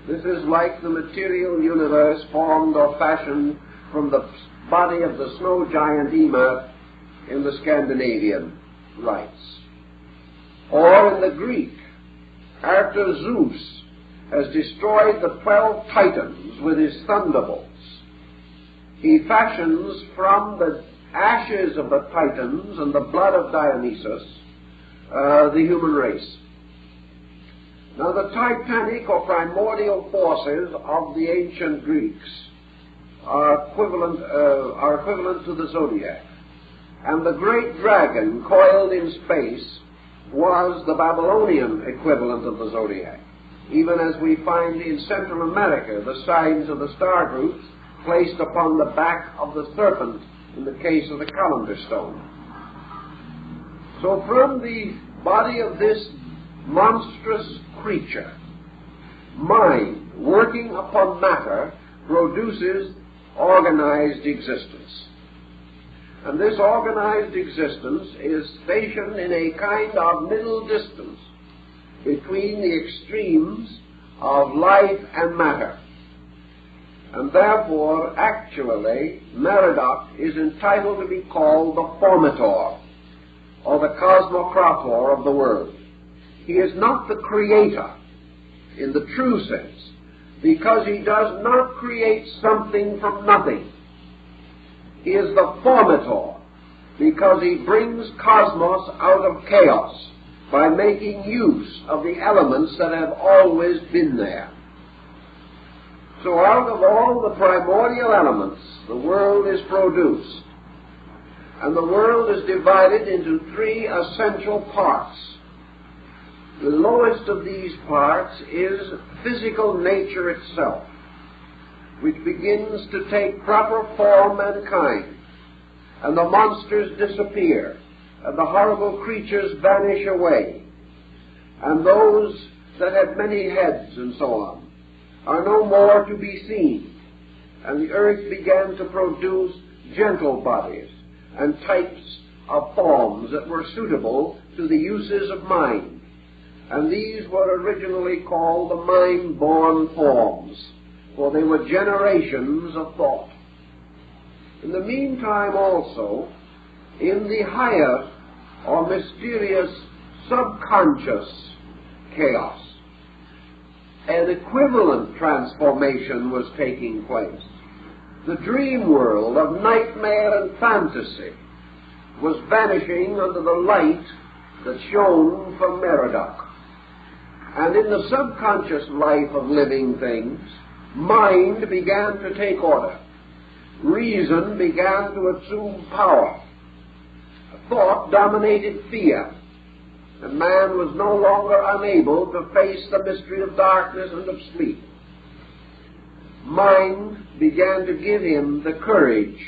This is like the material universe formed or fashioned from the body of the snow giant Ymir in the Scandinavian rites. Or in the Greek, after Zeus has destroyed the 12 Titans with his thunderbolts, he fashions from the ashes of the Titans and the blood of Dionysus the human race. Now, the titanic or primordial forces of the ancient Greeks are equivalent to the zodiac. And the great dragon coiled in space was the Babylonian equivalent of the zodiac, even as we find in Central America the signs of the star groups placed upon the back of the serpent in the case of the calendar stone. So from the body of this monstrous creature, mind, working upon matter, produces organized existence. And this organized existence is stationed in a kind of middle distance between the extremes of life and matter. And therefore, actually, Merodach is entitled to be called the formator, or the cosmocrator of the world. He is not the creator in the true sense, because he does not create something from nothing. He is the formator, because he brings cosmos out of chaos by making use of the elements that have always been there. So out of all the primordial elements, the world is produced. And the world is divided into three essential parts. The lowest of these parts is physical nature itself, which begins to take proper form and kind, and the monsters disappear, and the horrible creatures vanish away, and those that had many heads and so on are no more to be seen, and the earth began to produce gentle bodies and types of forms that were suitable to the uses of mind. And these were originally called the mind-born forms, for they were generations of thought. In the meantime also, in the higher or mysterious subconscious chaos, an equivalent transformation was taking place. The dream world of nightmare and fantasy was vanishing under the light that shone from Merodach. And in the subconscious life of living things, mind began to take order. Reason began to assume power. Thought dominated fear. And man was no longer unable to face the mystery of darkness and of sleep. Mind began to give him the courage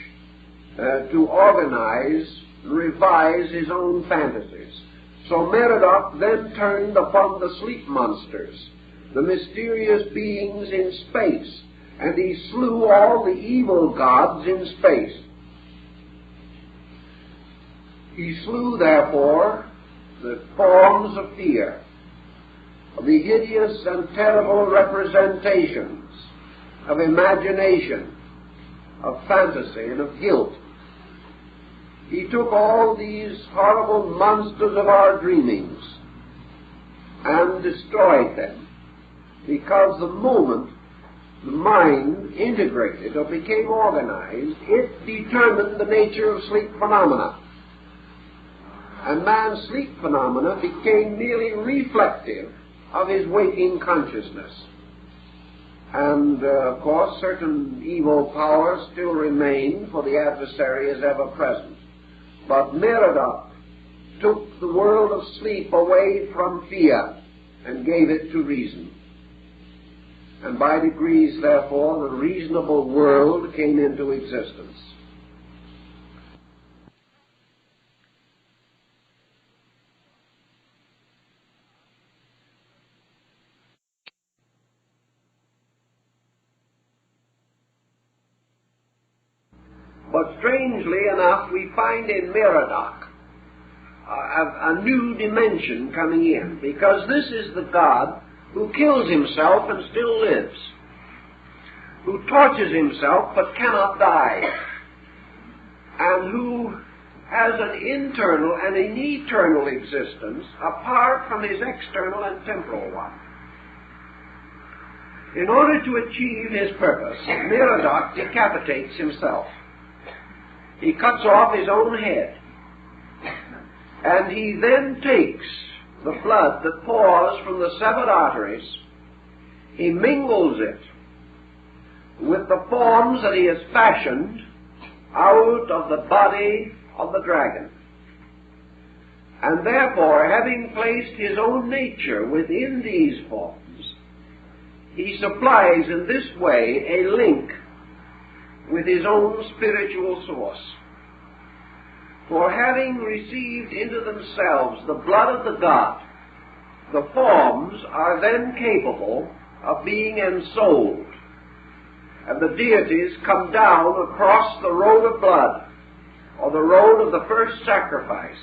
to organize, revise his own fantasies. So Merodach then turned upon the sleep monsters, the mysterious beings in space, and he slew all the evil gods in space. He slew, therefore, the forms of fear, of the hideous and terrible representations of imagination, of fantasy, and of guilt. He took all these horrible monsters of our dreamings and destroyed them, because the moment the mind integrated or became organized, it determined the nature of sleep phenomena. And man's sleep phenomena became merely reflective of his waking consciousness. And, of course, certain evil powers still remain, for the adversary is ever present. But Merodach took the world of sleep away from fear and gave it to reason. And by degrees, therefore, the reasonable world came into existence. But strangely enough, we find in Merodach a new dimension coming in, because this is the God who kills himself and still lives, who tortures himself but cannot die, and who has an internal and an eternal existence apart from his external and temporal one. In order to achieve his purpose, Merodach decapitates himself. He cuts off his own head, and he then takes the blood that pours from the severed arteries, he mingles it with the forms that he has fashioned out of the body of the dragon. And therefore, having placed his own nature within these forms, he supplies in this way a link with his own spiritual source. For having received into themselves the blood of the god, the forms are then capable of being ensouled, and the deities come down across the road of blood, or the road of the first sacrifice,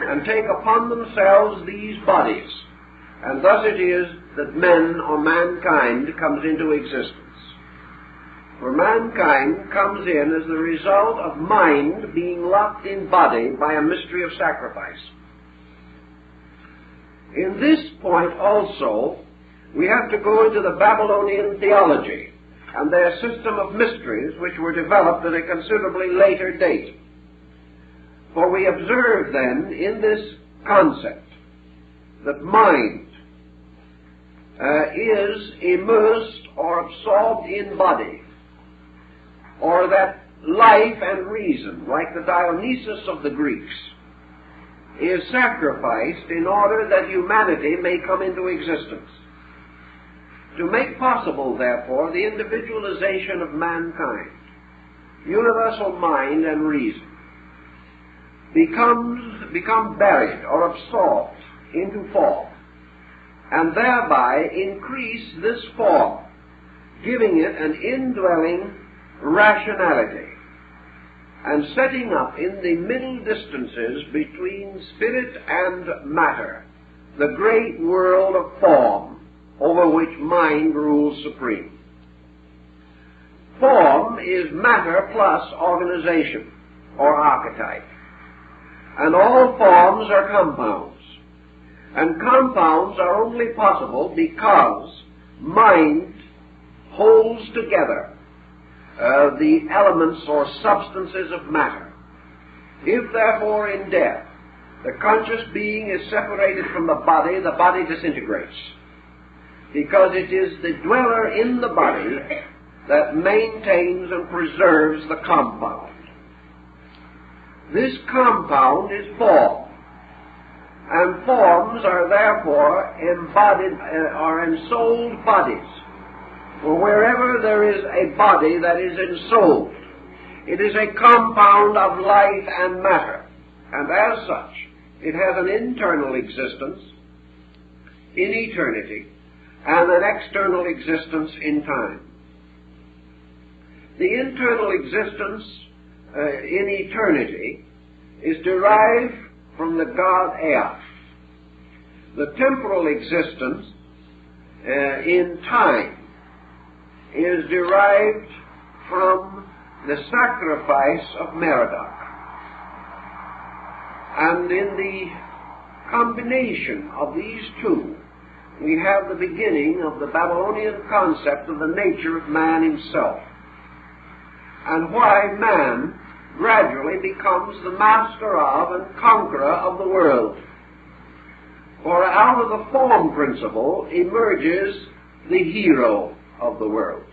and take upon themselves these bodies, and thus it is that men or mankind comes into existence. For mankind comes in as the result of mind being locked in body by a mystery of sacrifice. In this point also, we have to go into the Babylonian theology and their system of mysteries, which were developed at a considerably later date. For we observe then in this concept that mind is immersed or absorbed in body, or that life and reason, like the Dionysus of the Greeks, is sacrificed in order that humanity may come into existence. To make possible, therefore, the individualization of mankind, universal mind and reason become buried or absorbed into form, and thereby increase this form, giving it an indwelling rationality, and setting up in the middle distances between spirit and matter the great world of form over which mind rules supreme. Form is matter plus organization or archetype, and all forms are compounds, and compounds are only possible because mind holds together the elements or substances of matter. If therefore in death the conscious being is separated from the body disintegrates, because it is the dweller in the body that maintains and preserves the compound. This compound is form, and forms are therefore embodied or ensouled bodies. For wherever there is a body that is ensouled, it is a compound of life and matter, and as such, it has an internal existence in eternity and an external existence in time. The internal existence in eternity is derived from the god Ea. The temporal existence in time is derived from the sacrifice of Merodach. And in the combination of these two, we have the beginning of the Babylonian concept of the nature of man himself, and why man gradually becomes the master of and conqueror of the world. For out of the form principle emerges the hero of the world.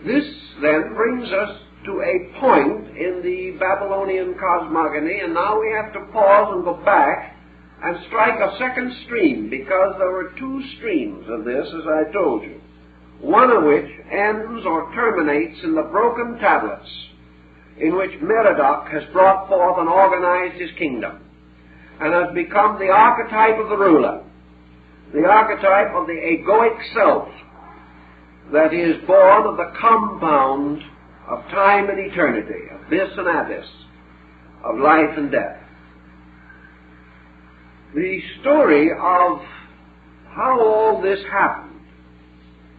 This then brings us to a point in the Babylonian cosmogony, and now we have to pause and go back and strike a second stream, because there were two streams of this, as I told you, one of which ends or terminates in the broken tablets in which Merodach has brought forth and organized his kingdom, and has become the archetype of the ruler, the archetype of the egoic self that is born of the compound of time and eternity, of this and abyss, of life and death. The story of how all this happened,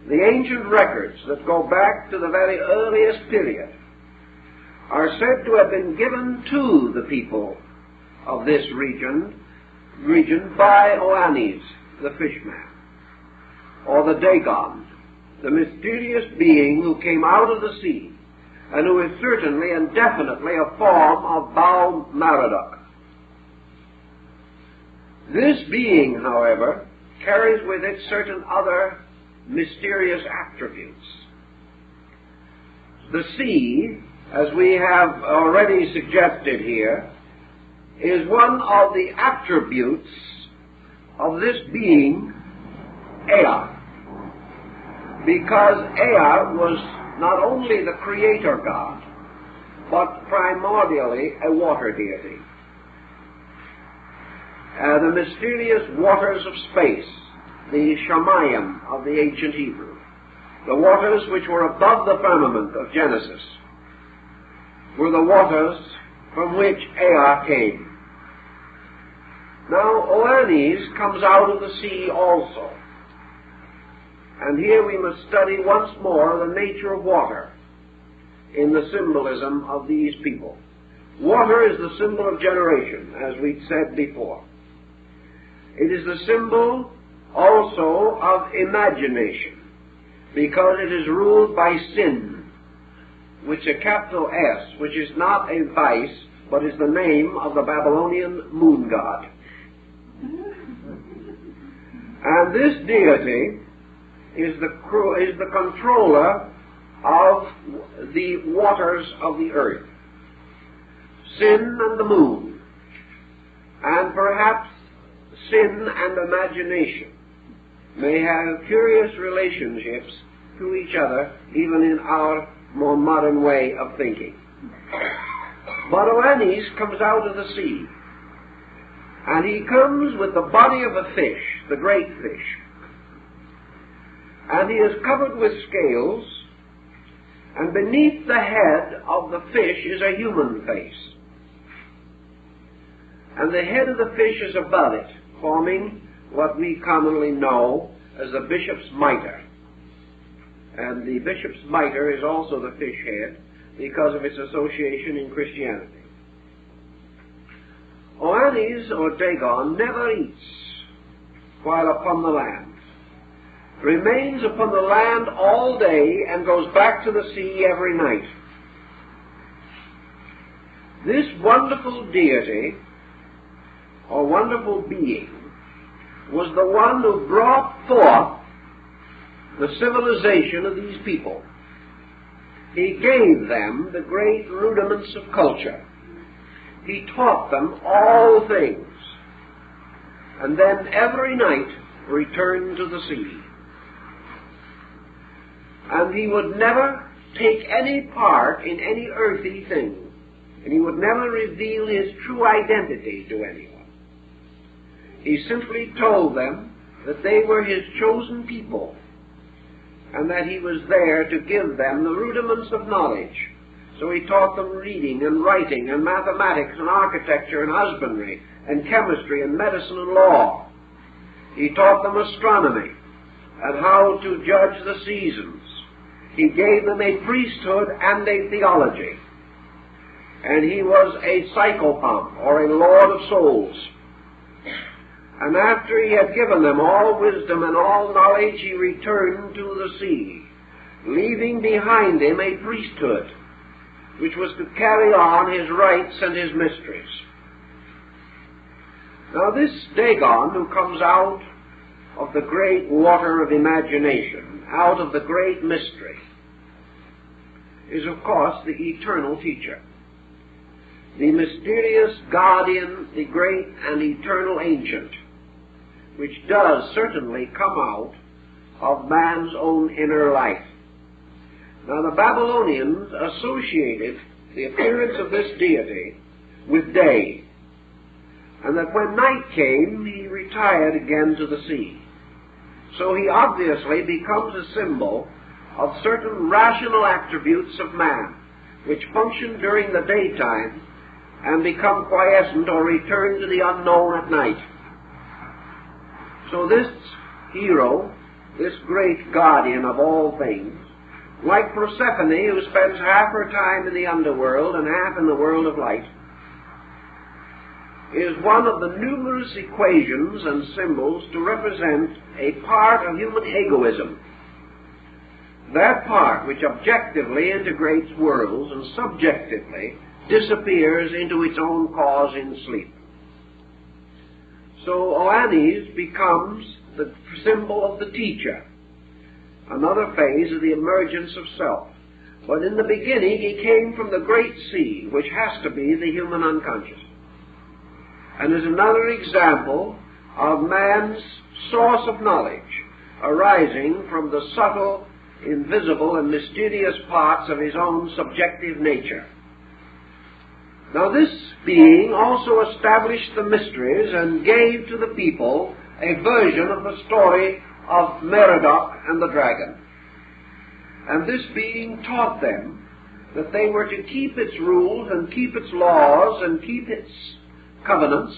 the ancient records that go back to the very earliest period, are said to have been given to the people of this region by Oannes, the fishman, or the Dagon, the mysterious being who came out of the sea, and who is certainly and definitely a form of Baal Merodach. This being, however, carries with it certain other mysterious attributes. The sea, as we have already suggested here, is one of the attributes of this being, Ea, because Ea was not only the creator god, but primordially a water deity. The mysterious waters of space, the Shamayim of the ancient Hebrew, the waters which were above the firmament of Genesis, were the waters from which Ea came. Now, Oannes comes out of the sea also. And here we must study once more the nature of water in the symbolism of these people. Water is the symbol of generation, as we said before. It is the symbol also of imagination, because it is ruled by sin, which a capital S, which is not a vice, but is the name of the Babylonian moon god. And this deity is the controller of the waters of the earth, sin and the moon, and perhaps sin and imagination may have curious relationships to each other, even in our more modern way of thinking. But Oannes comes out of the sea, and he comes with the body of a fish, the great fish, and he is covered with scales, and beneath the head of the fish is a human face, and the head of the fish is above it, forming what we commonly know as the bishop's mitre. And the bishop's mitre is also the fish head because of its association in Christianity. Oannes, or Dagon, never eats while upon the land, remains upon the land all day, and goes back to the sea every night. This wonderful deity, or wonderful being, was the one who brought forth the civilization of these people. He gave them the great rudiments of culture. He taught them all things, and then every night returned to the sea. And he would never take any part in any earthly thing, and he would never reveal his true identity to anyone. He simply told them that they were his chosen people, and that he was there to give them the rudiments of knowledge. So he taught them reading and writing and mathematics and architecture and husbandry and chemistry and medicine and law. He taught them astronomy and how to judge the seasons. He gave them a priesthood and a theology. And he was a psychopomp, or a lord of souls. And after he had given them all wisdom and all knowledge, he returned to the sea, leaving behind him a priesthood, which was to carry on his rites and his mysteries. Now this Dagon, who comes out of the great water of imagination, out of the great mystery, is, of course, the eternal teacher, the mysterious guardian, the great and eternal ancient, which does certainly come out of man's own inner life. Now, the Babylonians associated the appearance of this deity with day, and that when night came, he retired again to the sea. So he obviously becomes a symbol of certain rational attributes of man, which function during the daytime and become quiescent or return to the unknown at night. So this hero, this great guardian of all things, like Persephone, who spends half her time in the underworld and half in the world of light, is one of the numerous equations and symbols to represent a part of human egoism. That part which objectively integrates worlds and subjectively disappears into its own cause in sleep. So Oannes becomes the symbol of the teacher, another phase of the emergence of self. But in the beginning he came from the great sea, which has to be the human unconscious, and is another example of man's source of knowledge arising from the subtle, invisible, and mysterious parts of his own subjective nature. Now this being also established the mysteries and gave to the people a version of the story of Merodach and the dragon. And this being taught them that they were to keep its rules and keep its laws and keep its covenants,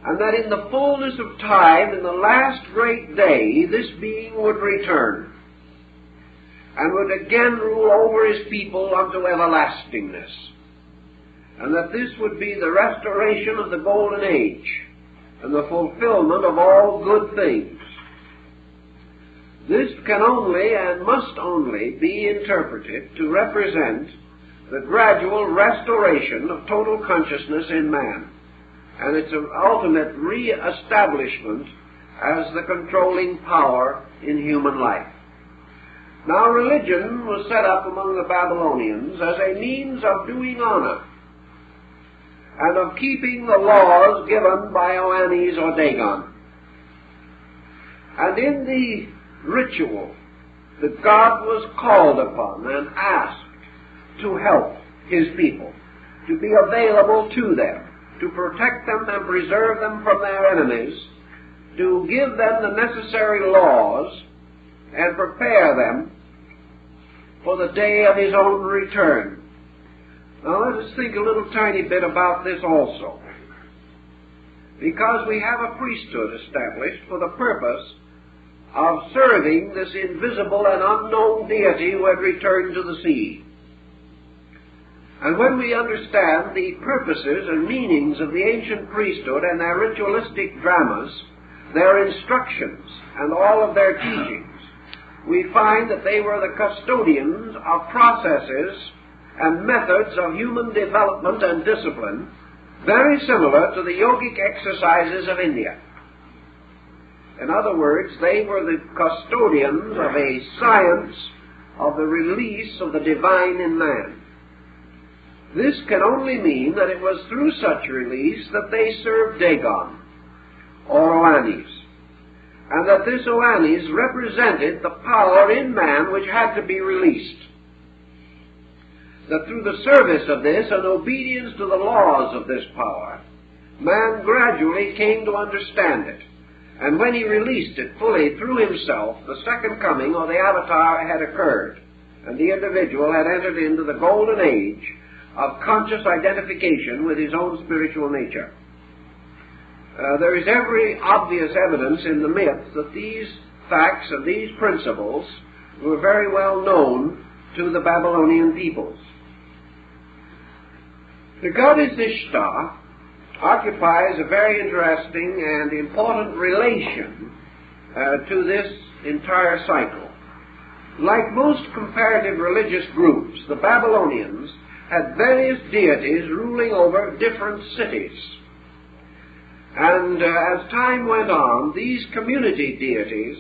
and that in the fullness of time, in the last great day, this being would return and would again rule over his people unto everlastingness, and that this would be the restoration of the golden age and the fulfillment of all good things. This can only and must only be interpreted to represent the gradual restoration of total consciousness in man, and its ultimate re-establishment as the controlling power in human life. Now, religion was set up among the Babylonians as a means of doing honor and of keeping the laws given by Oannes or Dagon. And in the ritual, the god was called upon and asked to help his people, to be available to them, to protect them and preserve them from their enemies, to give them the necessary laws and prepare them for the day of his own return. Now let us think a little tiny bit about this also, because we have a priesthood established for the purpose of serving this invisible and unknown deity who had returned to the sea. And when we understand the purposes and meanings of the ancient priesthood and their ritualistic dramas, their instructions, and all of their teachings, we find that they were the custodians of processes and methods of human development and discipline very similar to the yogic exercises of India. In other words, they were the custodians of a science of the release of the divine in man. This can only mean that it was through such release that they served Dagon, or Oannes, and that this Oannes represented the power in man which had to be released. That through the service of this and obedience to the laws of this power, man gradually came to understand it. And when he released it fully through himself, the second coming, or the avatar, had occurred, and the individual had entered into the golden age of conscious identification with his own spiritual nature. There is every obvious evidence in the myth that these facts and these principles were very well known to the Babylonian peoples. The goddess Ishtar occupies a very interesting and important relation to this entire cycle. Like most comparative religious groups, the Babylonians had various deities ruling over different cities. And as time went on, these community deities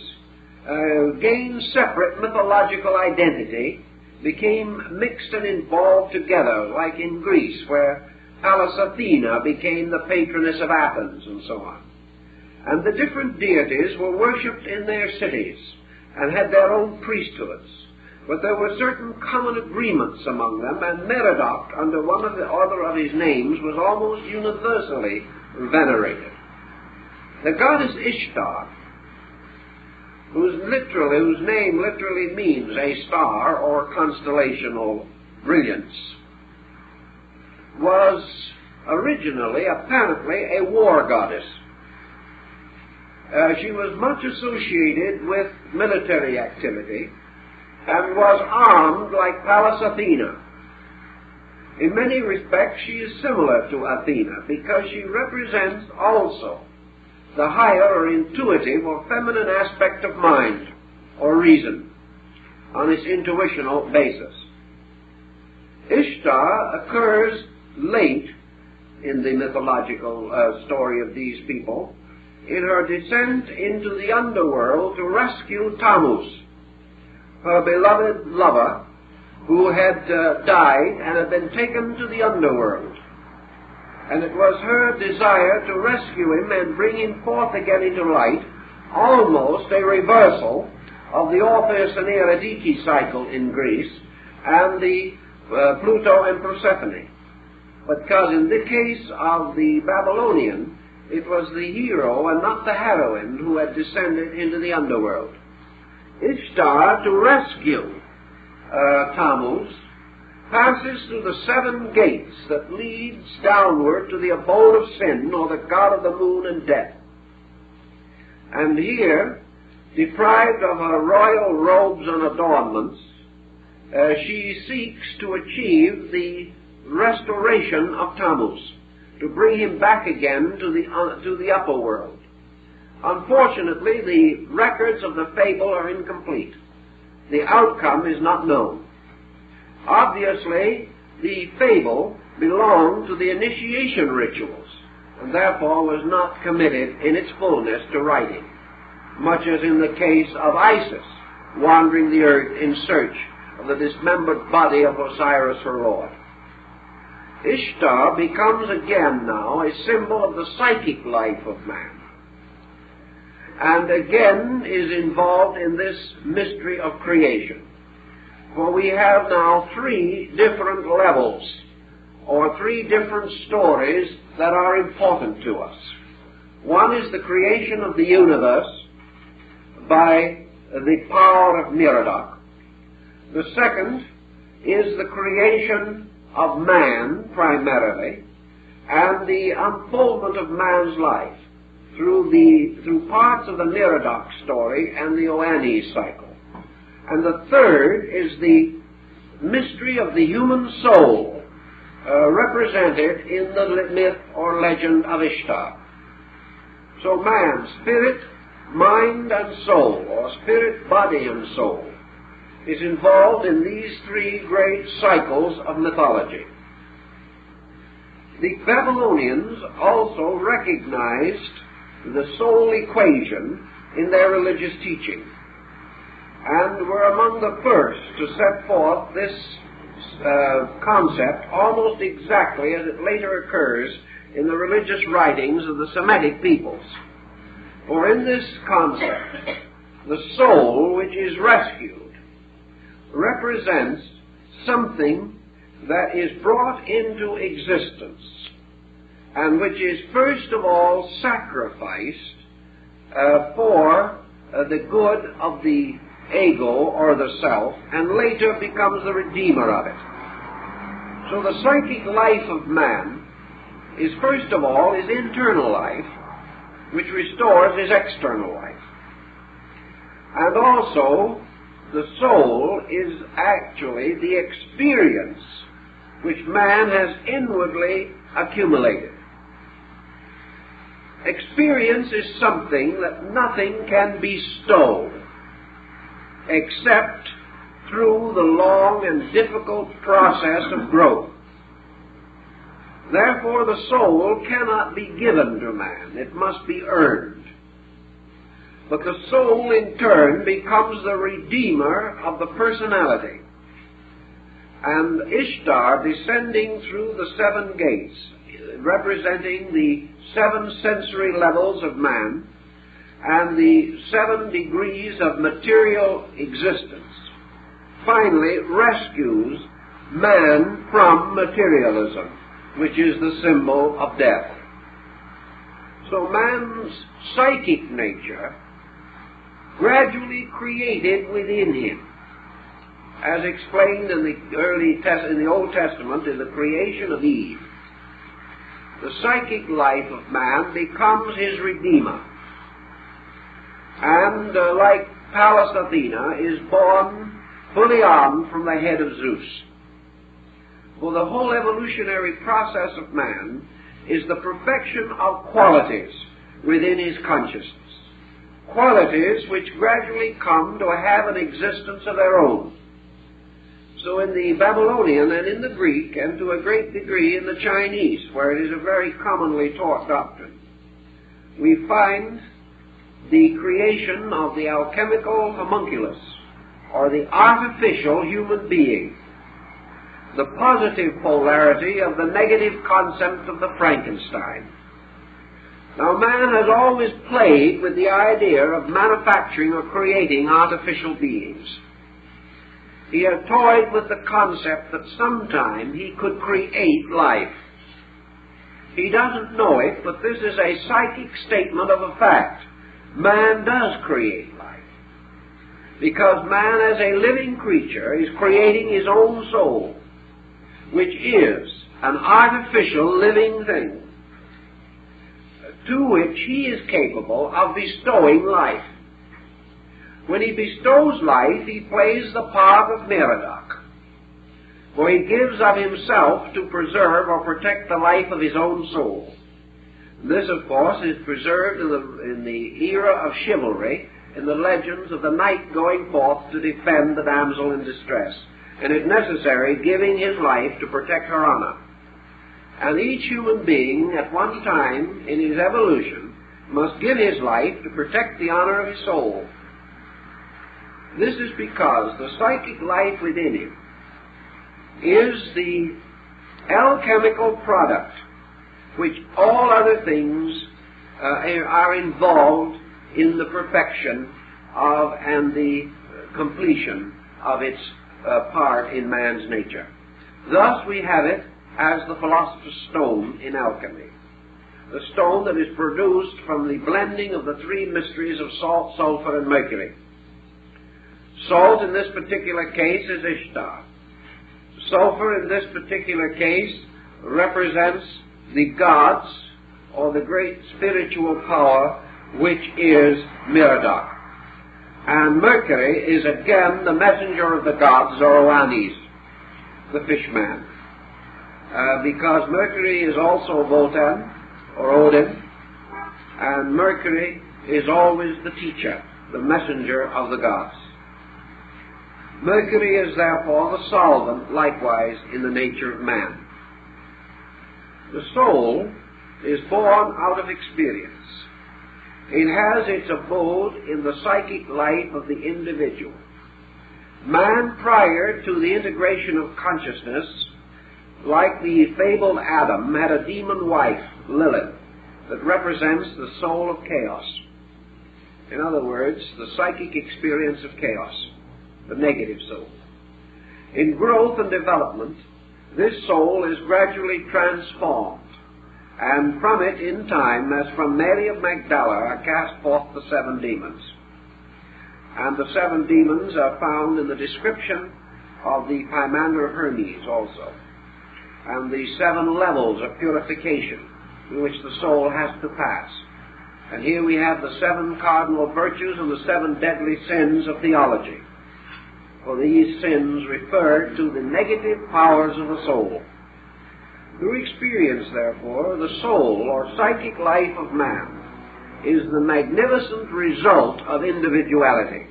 gained separate mythological identity, became mixed and involved together, like in Greece, where Pallas Athena became the patroness of Athens, and so on. And the different deities were worshipped in their cities and had their own priesthoods. But there were certain common agreements among them, and Merodach, under one of the other of his names, was almost universally venerated. The goddess Ishtar, whose name literally means a star or constellational brilliance, was originally, apparently, a war goddess. She was much associated with military activity and was armed like Pallas Athena. In many respects, she is similar to Athena because she represents also the higher or intuitive or feminine aspect of mind or reason on its intuitional basis. Ishtar occurs late in the mythological story of these people in her descent into the underworld to rescue Tammuz, her beloved lover, who had died and had been taken to the underworld. And it was her desire to rescue him and bring him forth again into light, almost a reversal of the Orpheus and Eurydice cycle in Greece and the Pluto and Persephone. Because in the case of the Babylonian, it was the hero and not the heroine who had descended into the underworld. Ishtar, to rescue Tammuz, passes through the 7 gates that leads downward to the abode of sin, or the god of the moon and death. And here, deprived of her royal robes and adornments, she seeks to achieve the restoration of Tammuz, to bring him back again to the upper world. Unfortunately, the records of the fable are incomplete. The outcome is not known. Obviously, the fable belonged to the initiation rituals, and therefore was not committed in its fullness to writing, much as in the case of Isis, wandering the earth in search of the dismembered body of Osiris, her lord. Ishtar becomes again now a symbol of the psychic life of man, and again is involved in this mystery of creation. For we have now 3 different levels, or 3 different stories that are important to us. One is the creation of the universe by the power of Merodach. The second is the creation of man, primarily, and the unfoldment of man's life through parts of the Merodach story and the Oannes cycle. And the third is the mystery of the human soul, represented in the myth or legend of Ishtar. So man, spirit, mind, and soul, or spirit, body, and soul, is involved in these 3 great cycles of mythology. The Babylonians also recognized the soul equation in their religious teaching, and were among the first to set forth this concept almost exactly as it later occurs in the religious writings of the Semitic peoples. For in this concept, the soul which is rescued represents something that is brought into existence and which is first of all sacrificed for the good of the ego or the self, and later becomes the redeemer of it. So the psychic life of man is first of all his internal life, which restores his external life. And also the soul is actually the experience which man has inwardly accumulated. Experience is something that nothing can bestow except through the long and difficult process of growth. Therefore, the soul cannot be given to man. It must be earned. But the soul, in turn, becomes the redeemer of the personality. And Ishtar, descending through the 7 gates, representing the 7 sensory levels of man and the 7 degrees of material existence, finally rescues man from materialism, which is the symbol of death. So man's psychic nature gradually created within him, as explained in the Old Testament in the creation of Eve. The psychic life of man becomes his redeemer, and like Pallas Athena, is born fully on from the head of Zeus. For the whole evolutionary process of man is the perfection of qualities within his consciousness, qualities which gradually come to have an existence of their own. So in the Babylonian and in the Greek, and to a great degree in the Chinese, where it is a very commonly taught doctrine, we find the creation of the alchemical homunculus, or the artificial human being, the positive polarity of the negative concept of the Frankenstein. Now, man has always played with the idea of manufacturing or creating artificial beings. He has toyed with the concept that sometime he could create life. He doesn't know it, but this is a psychic statement of a fact. Man does create life, because man as a living creature is creating his own soul, which is an artificial living thing, to which he is capable of bestowing life. When he bestows life, he plays the part of Merodach, for he gives of himself to preserve or protect the life of his own soul. This, of course, is preserved in the era of chivalry, in the legends of the knight going forth to defend the damsel in distress, and if necessary, giving his life to protect her honor. And each human being, at one time in his evolution, must give his life to protect the honor of his soul. This is because the psychic life within him is the alchemical product which all other things are involved in the perfection of and the completion of its part in man's nature. Thus we have it as the philosopher's stone in alchemy, the stone that is produced from the blending of the 3 mysteries of salt, sulfur, and mercury. Salt in this particular case is Ishtar. Sulfur in this particular case represents the gods, or the great spiritual power, which is Merodach. And mercury is again the messenger of the gods, Zoroanes, the fishman. Because mercury is also Wotan, or Odin, and mercury is always the teacher, the messenger of the gods. Mercury is therefore the solvent, likewise, in the nature of man. The soul is born out of experience. It has its abode in the psychic life of the individual. Man, prior to the integration of consciousness, like the fabled Adam, had a demon wife, Lilith, that represents the soul of chaos. In other words, the psychic experience of chaos, the negative soul. In growth and development, this soul is gradually transformed, and from it, in time, as from Mary of Magdala, are cast forth the 7 demons. And the 7 demons are found in the description of the Pymander of Hermes also, and the 7 levels of purification in which the soul has to pass. And here we have the 7 cardinal virtues and the 7 deadly sins of theology. For these sins refer to the negative powers of the soul. Through experience, therefore, the soul, or psychic life of man, is the magnificent result of individuality.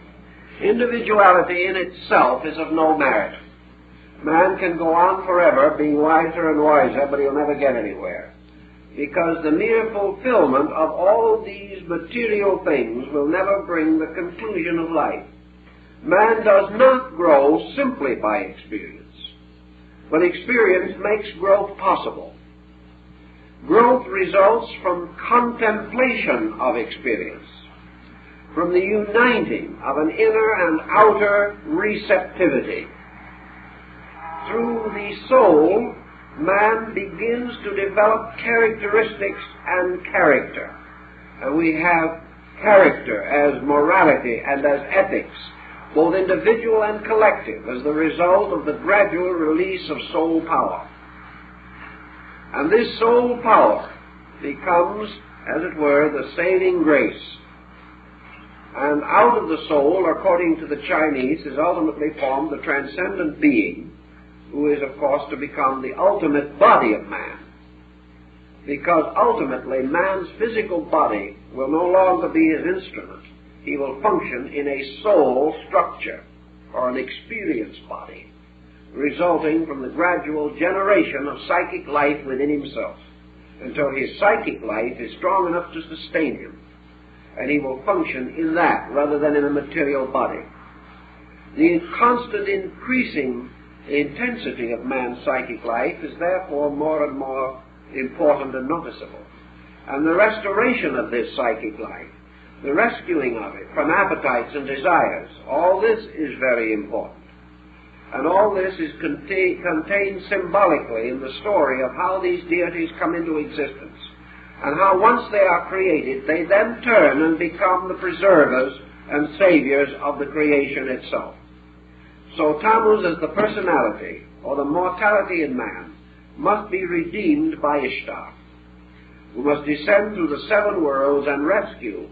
Individuality in itself is of no merit. Man can go on forever being wiser and wiser, but he'll never get anywhere. Because the mere fulfillment of all these material things will never bring the conclusion of life. Man does not grow simply by experience, but experience makes growth possible. Growth results from contemplation of experience, from the uniting of an inner and outer receptivity. Through the soul, man begins to develop characteristics and character. And we have character as morality and as ethics, both individual and collective, as the result of the gradual release of soul power. And this soul power becomes, as it were, the saving grace. And out of the soul, according to the Chinese, is ultimately formed the transcendent being, who is, of course, to become the ultimate body of man. Because ultimately, man's physical body will no longer be his instrument. He will function in a soul structure, or an experience body, resulting from the gradual generation of psychic life within himself, until his psychic life is strong enough to sustain him, and he will function in that rather than in a material body. The constant increasing intensity of man's psychic life is therefore more and more important and noticeable. And the restoration of this psychic life, the rescuing of it from appetites and desires, all this is very important. And all this is contained symbolically in the story of how these deities come into existence, and how once they are created, they then turn and become the preservers and saviors of the creation itself. So Tammuz, as the personality, or the mortality in man, must be redeemed by Ishtar, who must descend through the seven worlds and rescue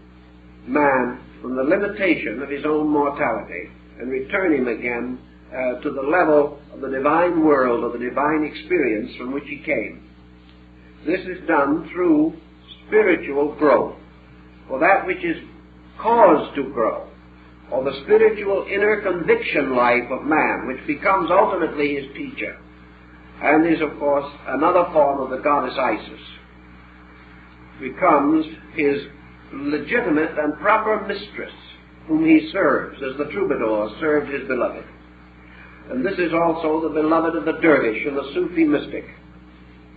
man from the limitation of his own mortality and return him again to the level of the divine world, of the divine experience from which he came. This is done through spiritual growth, for that which is caused to grow, or the spiritual inner conviction life of man, which becomes ultimately his teacher, and is, of course, another form of the goddess Isis, becomes his legitimate and proper mistress, whom he serves, as the troubadour served his beloved. And this is also the beloved of the dervish and the Sufi mystic,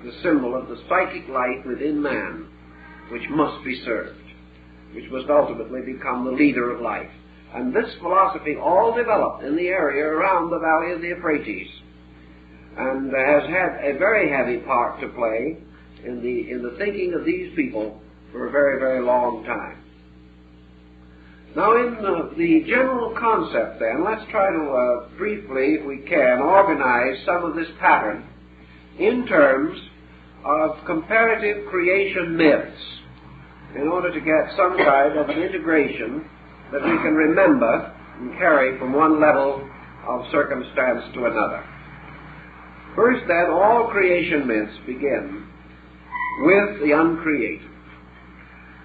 the symbol of the psychic life within man, which must be served, which must ultimately become the leader of life. And this philosophy all developed in the area around the valley of the Euphrates, and has had a very heavy part to play in the thinking of these people for a very, very long time. Now, in the general concept, then, let's try to briefly, if we can, organize some of this pattern in terms of comparative creation myths, in order to get some kind of an integration that we can remember and carry from one level of circumstance to another. First, then, all creation myths begin with the uncreate.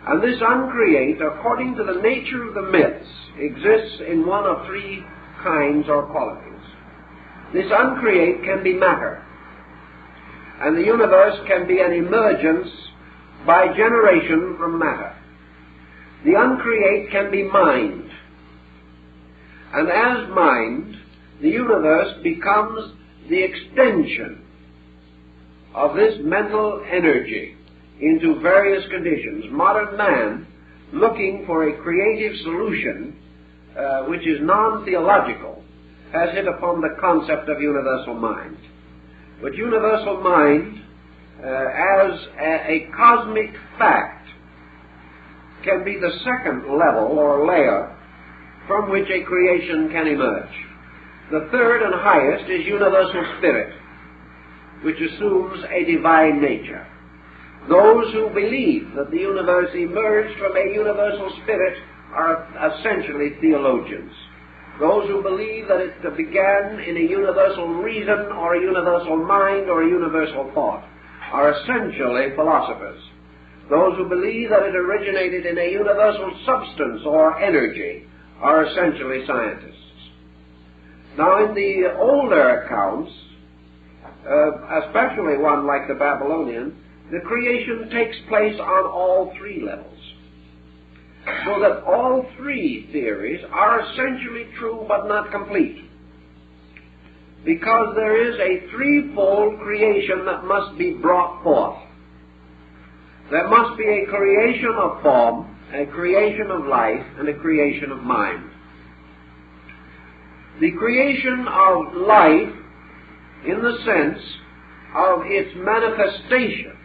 And this uncreate, according to the nature of the myths, exists in one of three kinds or qualities. This uncreate can be matter, and the universe can be an emergence by generation from matter. The uncreate can be mind, and as mind, the universe becomes the extension of this mental energy into various conditions. Modern man, looking for a creative solution which is non-theological, has hit upon the concept of universal mind. But universal mind, as a cosmic fact, can be the second level or layer from which a creation can emerge. The third and highest is universal spirit, which assumes a divine nature. Those who believe that the universe emerged from a universal spirit are essentially theologians. Those who believe that it began in a universal reason or a universal mind or a universal thought are essentially philosophers. Those who believe that it originated in a universal substance or energy are essentially scientists. Now, in the older accounts, especially one like the Babylonian, the creation takes place on all three levels. So that all three theories are essentially true but not complete. Because there is a threefold creation that must be brought forth. There must be a creation of form, a creation of life, and a creation of mind. The creation of life, in the sense of its manifestation,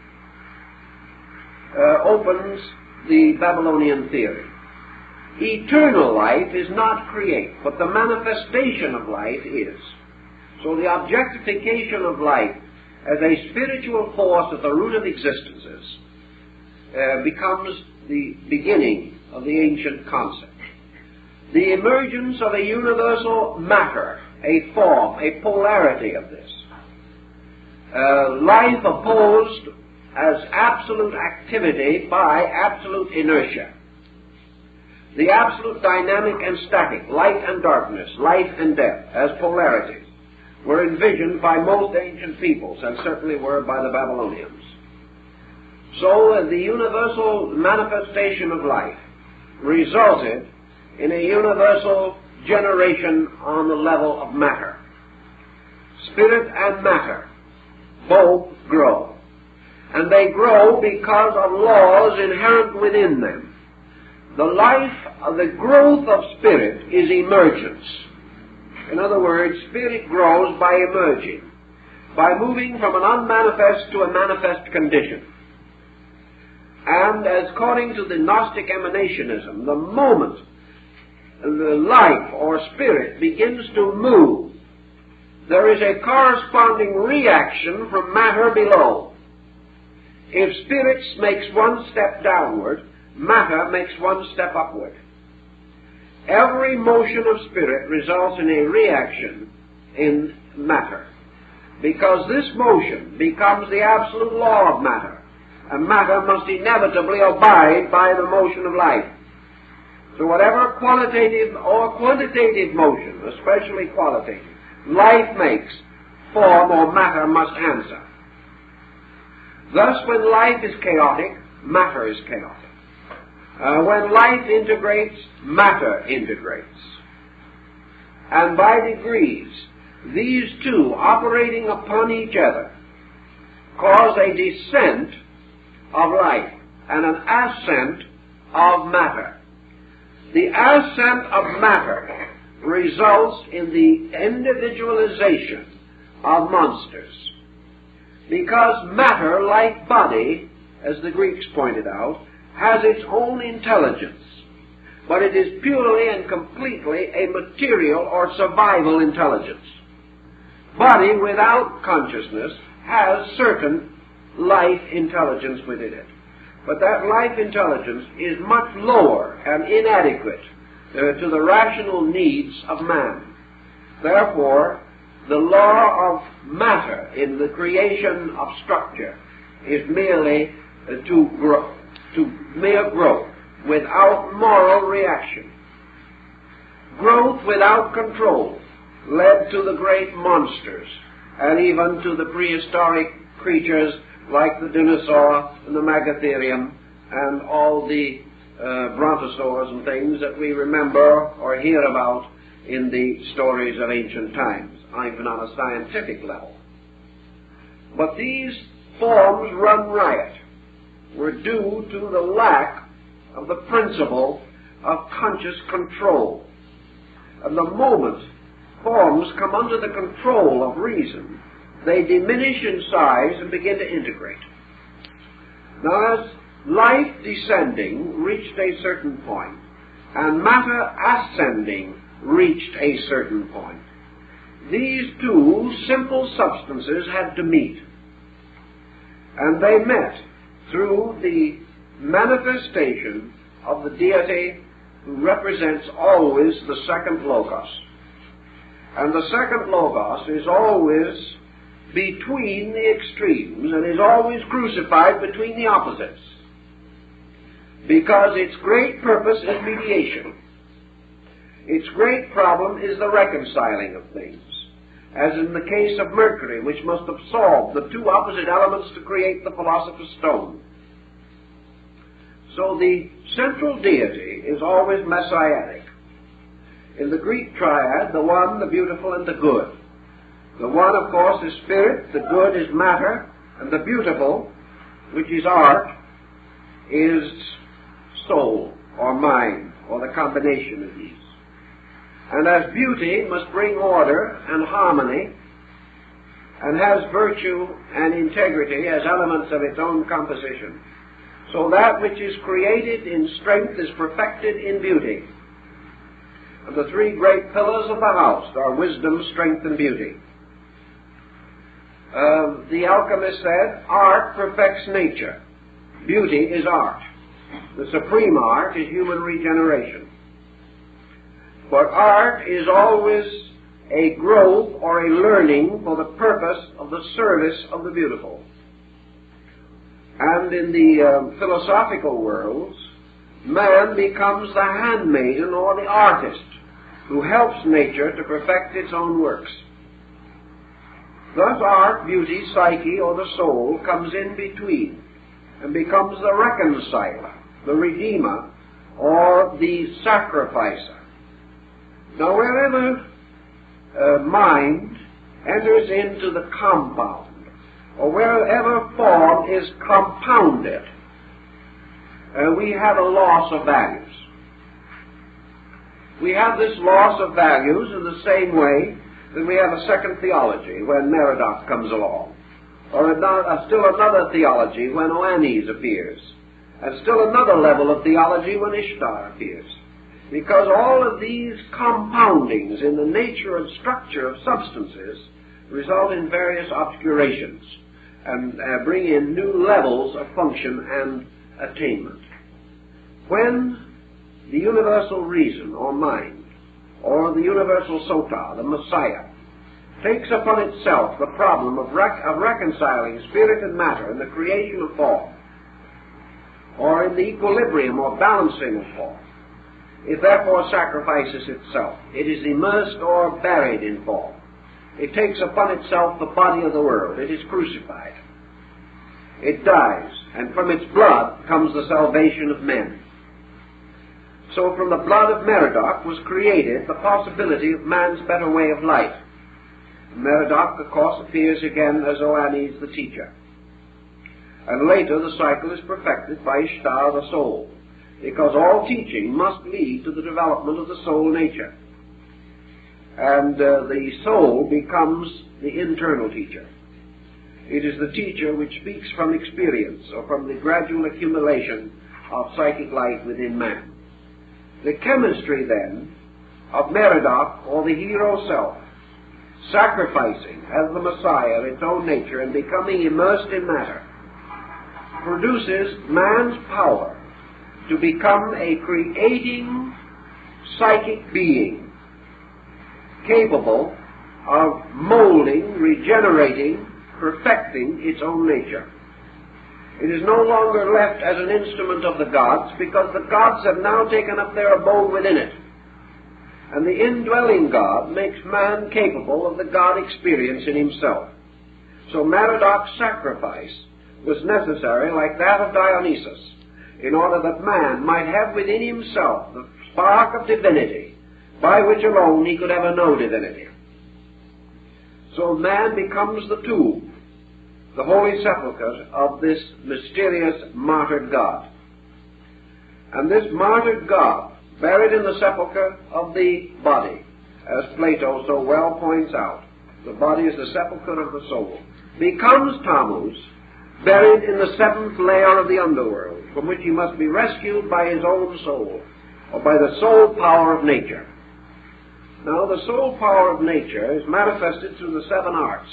opens the Babylonian theory. Eternal life is not create, but the manifestation of life is. So the objectification of life as a spiritual force at the root of existences becomes the beginning of the ancient concept. The emergence of a universal matter, a form, a polarity of this. Life opposed as absolute activity by absolute inertia. The absolute dynamic and static, light and darkness, life and death, as polarities, were envisioned by most ancient peoples, and certainly were by the Babylonians. So the universal manifestation of life resulted in a universal generation on the level of matter. Spirit and matter both grow. And they grow because of laws inherent within them. The growth of spirit is emergence. In other words, spirit grows by emerging, by moving from an unmanifest to a manifest condition. And as according to the Gnostic emanationism, the moment the life or spirit begins to move, there is a corresponding reaction from matter below. If spirit makes one step downward, matter makes one step upward. Every motion of spirit results in a reaction in matter, because this motion becomes the absolute law of matter, and matter must inevitably abide by the motion of life. So whatever qualitative or quantitative motion, especially qualitative, life makes, form or matter must answer. Thus, when life is chaotic, matter is chaotic. When life integrates, matter integrates. And by degrees, these two, operating upon each other, cause a descent of life and an ascent of matter. The ascent of matter results in the individualization of monsters. Because matter, like body, as the Greeks pointed out, has its own intelligence, but it is purely and completely a material or survival intelligence. Body without consciousness has certain life intelligence within it, but that life intelligence is much lower and inadequate to the rational needs of man. Therefore, the law of matter in the creation of structure is merely mere growth without moral reaction. Growth without control led to the great monsters, and even to the prehistoric creatures like the dinosaur and the megatherium and all the brontosaurs and things that we remember or hear about in the stories of ancient times, even on a scientific level. But these forms run riot were due to the lack of the principle of conscious control. And the moment forms come under the control of reason, they diminish in size and begin to integrate. Now, as life descending reached a certain point, and matter ascending reached a certain point, these two simple substances had to meet. And they met through the manifestation of the deity who represents always the second Logos. And the second Logos is always between the extremes and is always crucified between the opposites, because its great purpose is mediation. Its great problem is the reconciling of things, as in the case of Mercury, which must absorb the two opposite elements to create the philosopher's stone. So the central deity is always messianic. In the Greek triad, the one, the beautiful, and the good. The one, of course, is spirit, the good is matter, and the beautiful, which is art, is soul, or mind, or the combination of these. And as beauty must bring order and harmony, and has virtue and integrity as elements of its own composition, so that which is created in strength is perfected in beauty. And the three great pillars of the house are wisdom, strength, and beauty. The alchemist said, art perfects nature. Beauty is art. The supreme art is human regeneration. But art is always a growth or a learning for the purpose of the service of the beautiful. And in the philosophical worlds, man becomes the handmaiden or the artist who helps nature to perfect its own works. Thus art, beauty, psyche, or the soul comes in between and becomes the reconciler, the redeemer, or the sacrificer. Now wherever mind enters into the compound, or wherever form is compounded, we have a loss of values. We have this loss of values in the same way that we have a second theology when Merodach comes along, or still another theology when Oannes appears, and still another level of theology when Ishtar appears. Because all of these compoundings in the nature and structure of substances result in various obscurations and bring in new levels of function and attainment. When the universal reason or mind, or the universal Sota, the Messiah, takes upon itself the problem of reconciling spirit and matter in the creation of form, or in the equilibrium or balancing of form, it therefore sacrifices itself. It is immersed or buried in form. It takes upon itself the body of the world. It is crucified. It dies, and from its blood comes the salvation of men. So from the blood of Merodach was created the possibility of man's better way of life. Merodach, of course, appears again as Oannes the teacher. And later the cycle is perfected by Ishtar the soul, because all teaching must lead to the development of the soul nature. And the soul becomes the internal teacher. It is the teacher which speaks from experience, or from the gradual accumulation of psychic light within man. The chemistry, then, of Merodach, or the hero self, sacrificing as the Messiah its own nature and becoming immersed in matter, produces man's power to become a creating psychic being, capable of molding, regenerating, perfecting its own nature. It is no longer left as an instrument of the gods, because the gods have now taken up their abode within it. And the indwelling God makes man capable of the God experience in himself. So Merodach's sacrifice was necessary, like that of Dionysus, in order that man might have within himself the spark of divinity, by which alone he could ever know divinity. So man becomes the tomb, the holy sepulchre of this mysterious martyred God. And this martyred God, buried in the sepulchre of the body, as Plato so well points out, the body is the sepulchre of the soul, becomes Tammuz, buried in the seventh layer of the underworld, from which he must be rescued by his own soul, or by the soul power of nature. Now, the soul power of nature is manifested through the seven arts,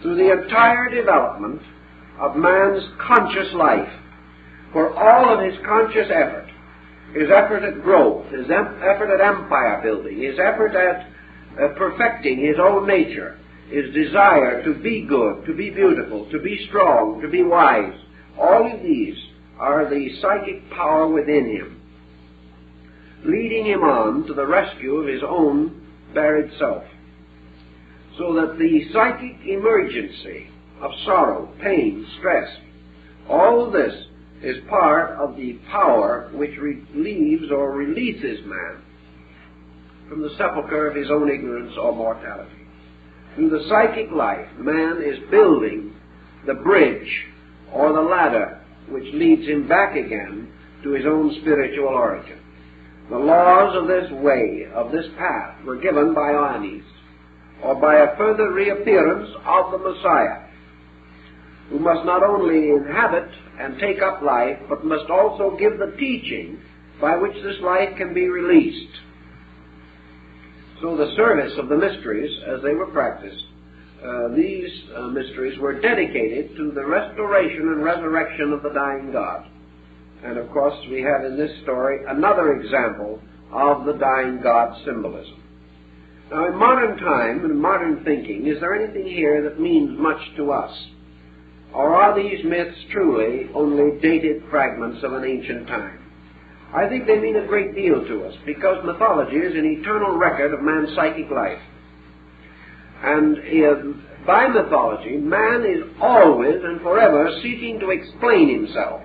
through the entire development of man's conscious life, for all of his conscious effort, his effort at growth, his effort at empire building, his effort at perfecting his own nature, his desire to be good, to be beautiful, to be strong, to be wise, all of these are the psychic power within him. leading him on to the rescue of his own buried self. So that the psychic emergency of sorrow, pain, stress, all of this is part of the power which relieves or releases man from the sepulchre of his own ignorance or mortality. Through the psychic life, man is building the bridge or the ladder which leads him back again to his own spiritual origin. The laws of this way, of this path, were given by Ioannes, or by a further reappearance of the Messiah, who must not only inhabit and take up life, but must also give the teaching by which this life can be released. So the service of the mysteries, as they were practiced, these mysteries were dedicated to the restoration and resurrection of the dying God. And of course we have in this story another example of the dying God symbolism. Now in modern time, in modern thinking, is there anything here that means much to us? Or are these myths truly only dated fragments of an ancient time? I think they mean a great deal to us, because mythology is an eternal record of man's psychic life. And by mythology, man is always and forever seeking to explain himself.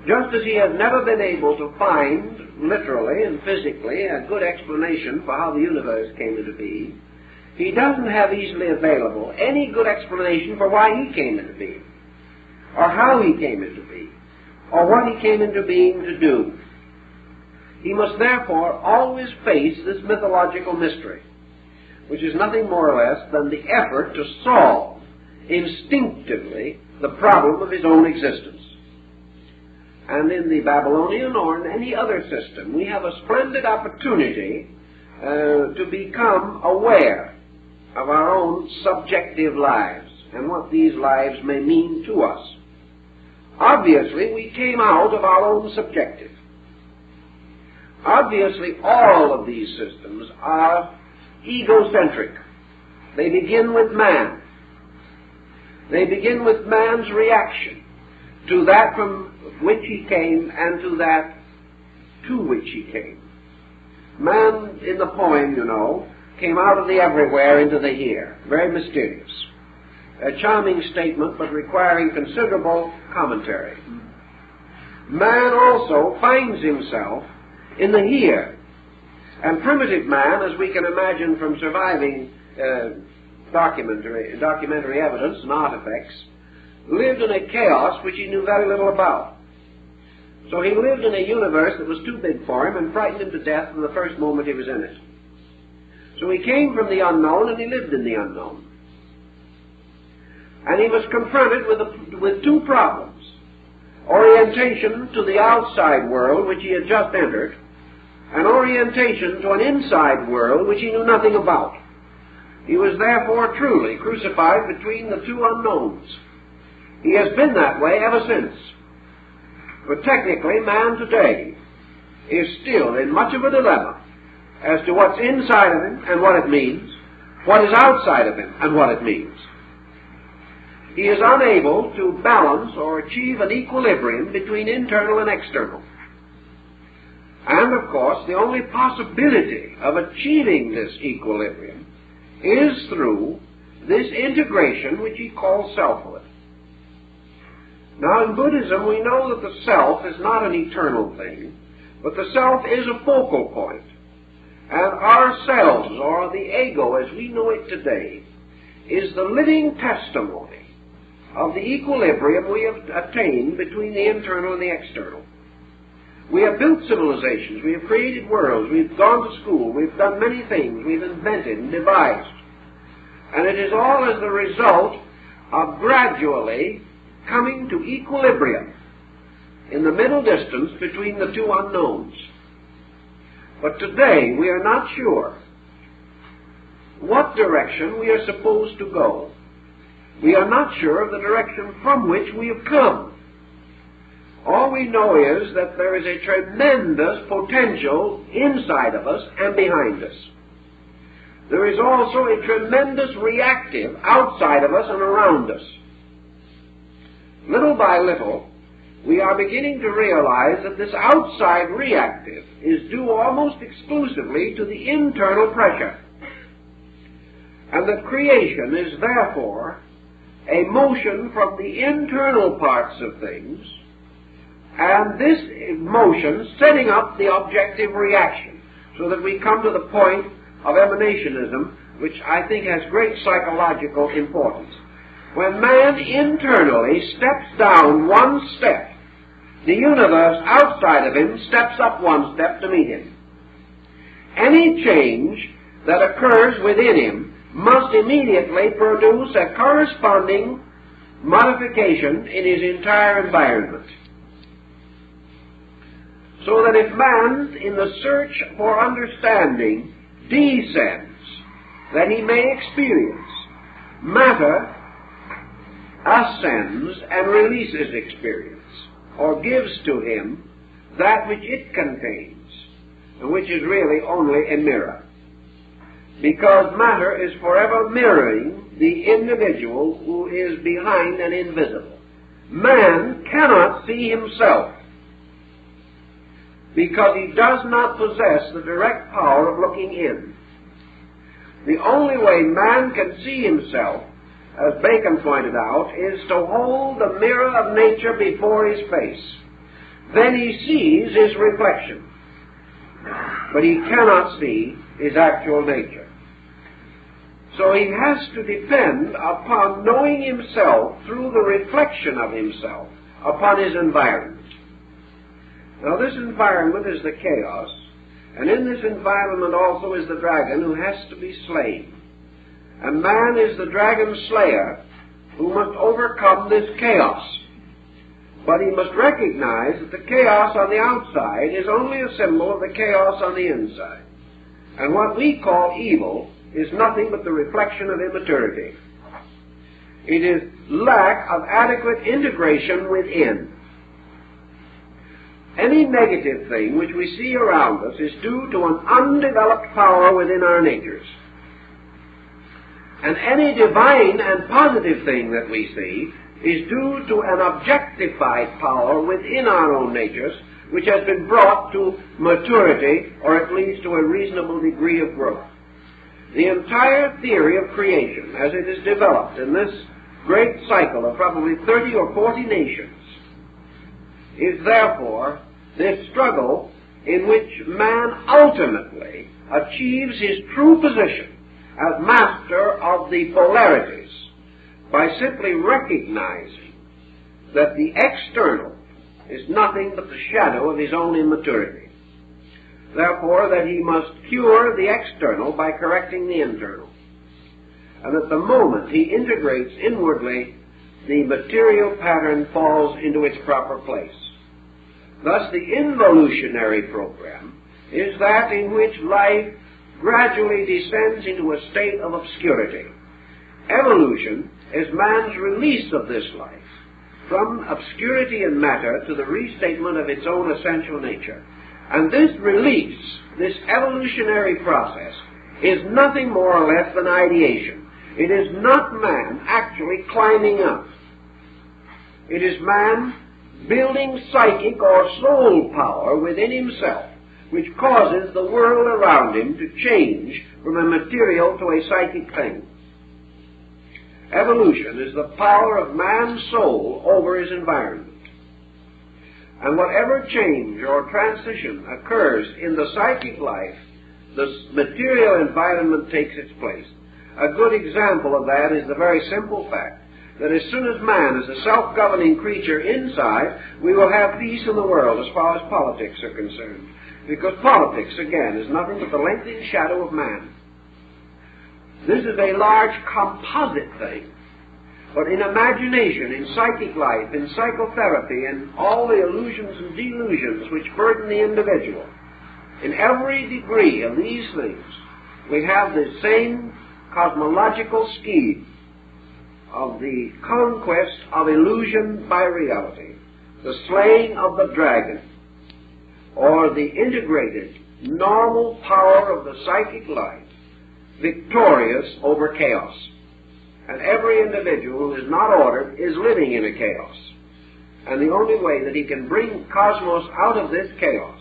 Just as he has never been able to find, literally and physically, a good explanation for how the universe came into being, he doesn't have easily available any good explanation for why he came into being, or how he came into being, or what he came into being to do. He must therefore always face this mythological mystery, which is nothing more or less than the effort to solve instinctively the problem of his own existence. And in the Babylonian or in any other system, we have a splendid opportunity to become aware of our own subjective lives and what these lives may mean to us. Obviously, we came out of our own subjective. Obviously, all of these systems are egocentric. They begin with man. They begin with man's reaction to that from which he came and to that to which he came. Man, in the poem, you know, came out of the everywhere into the here. Very mysterious. A charming statement, but requiring considerable commentary. Man also finds himself in the here. And primitive man, as we can imagine from surviving documentary evidence and artifacts, lived in a chaos which he knew very little about. So he lived in a universe that was too big for him and frightened him to death from the first moment he was in it. So he came from the unknown and he lived in the unknown. And he was confronted with two problems. Orientation to the outside world which he had just entered, and orientation to an inside world which he knew nothing about. He was therefore truly crucified between the two unknowns. He has been that way ever since. But technically, man today is still in much of a dilemma as to what's inside of him and what it means, what is outside of him and what it means. He is unable to balance or achieve an equilibrium between internal and external. And, of course, the only possibility of achieving this equilibrium is through this integration which he calls selfhood. Now, in Buddhism, we know that the self is not an eternal thing, but the self is a focal point. And ourselves, or the ego as we know it today, is the living testimony of the equilibrium we have attained between the internal and the external. We have built civilizations, we have created worlds, we've gone to school, we've done many things, we've invented and devised. And it is all as the result of gradually coming to equilibrium in the middle distance between the two unknowns. But today we are not sure what direction we are supposed to go. We are not sure of the direction from which we have come. All we know is that there is a tremendous potential inside of us and behind us. There is also a tremendous reactive outside of us and around us. Little by little, we are beginning to realize that this outside reactive is due almost exclusively to the internal pressure, and that creation is therefore a motion from the internal parts of things, and this motion setting up the objective reaction, so that we come to the point of emanationism, which I think has great psychological importance. When man internally steps down one step, the universe outside of him steps up one step to meet him. Any change that occurs within him must immediately produce a corresponding modification in his entire environment. So that if man, in the search for understanding, descends, that he may experience, matter ascends and releases experience, or gives to him that which it contains, and which is really only a mirror. Because matter is forever mirroring the individual who is behind and invisible. Man cannot see himself, because he does not possess the direct power of looking in. The only way man can see himself, as Bacon pointed out, is to hold the mirror of nature before his face. Then he sees his reflection, but he cannot see his actual nature. So he has to depend upon knowing himself through the reflection of himself upon his environment. Now this environment is the chaos, and in this environment also is the dragon who has to be slain. And man is the dragon slayer who must overcome this chaos. But he must recognize that the chaos on the outside is only a symbol of the chaos on the inside. And what we call evil is nothing but the reflection of immaturity. It is lack of adequate integration within. Any negative thing which we see around us is due to an undeveloped power within our natures. And any divine and positive thing that we see is due to an objectified power within our own natures, which has been brought to maturity, or at least to a reasonable degree of growth. The entire theory of creation, as it is developed in this great cycle of probably 30 or 40 nations, is therefore this struggle in which man ultimately achieves his true position as master of the polarities by simply recognizing that the external is nothing but the shadow of his own immaturity. Therefore, that he must cure the external by correcting the internal. And at the moment he integrates inwardly, the material pattern falls into its proper place. Thus, the involutionary program is that in which life gradually descends into a state of obscurity. Evolution is man's release of this life from obscurity in matter to the restatement of its own essential nature. And this release, this evolutionary process, is nothing more or less than ideation. It is not man actually climbing up. It is man building psychic or soul power within himself, which causes the world around him to change from a material to a psychic thing. Evolution is the power of man's soul over his environment. And whatever change or transition occurs in the psychic life, the material environment takes its place. A good example of that is the very simple fact that as soon as man is a self-governing creature inside, we will have peace in the world as far as politics are concerned. Because politics, again, is nothing but the lengthening shadow of man. This is a large composite thing. But in imagination, in psychic life, in psychotherapy, in all the illusions and delusions which burden the individual, in every degree of these things, we have the same cosmological scheme of the conquest of illusion by reality, the slaying of the dragon, or the integrated, normal power of the psychic life, victorious over chaos. And every individual who is not ordered is living in a chaos. And the only way that he can bring cosmos out of this chaos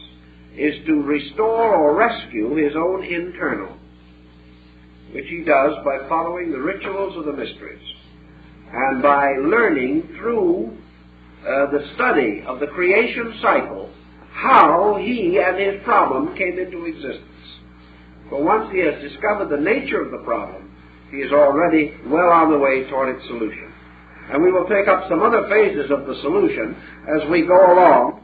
is to restore or rescue his own internal, which he does by following the rituals of the mysteries and by learning through the study of the creation cycle how he and his problem came into existence. For once he has discovered the nature of the problem, he is already well on the way toward its solution. And we will take up some other phases of the solution as we go along.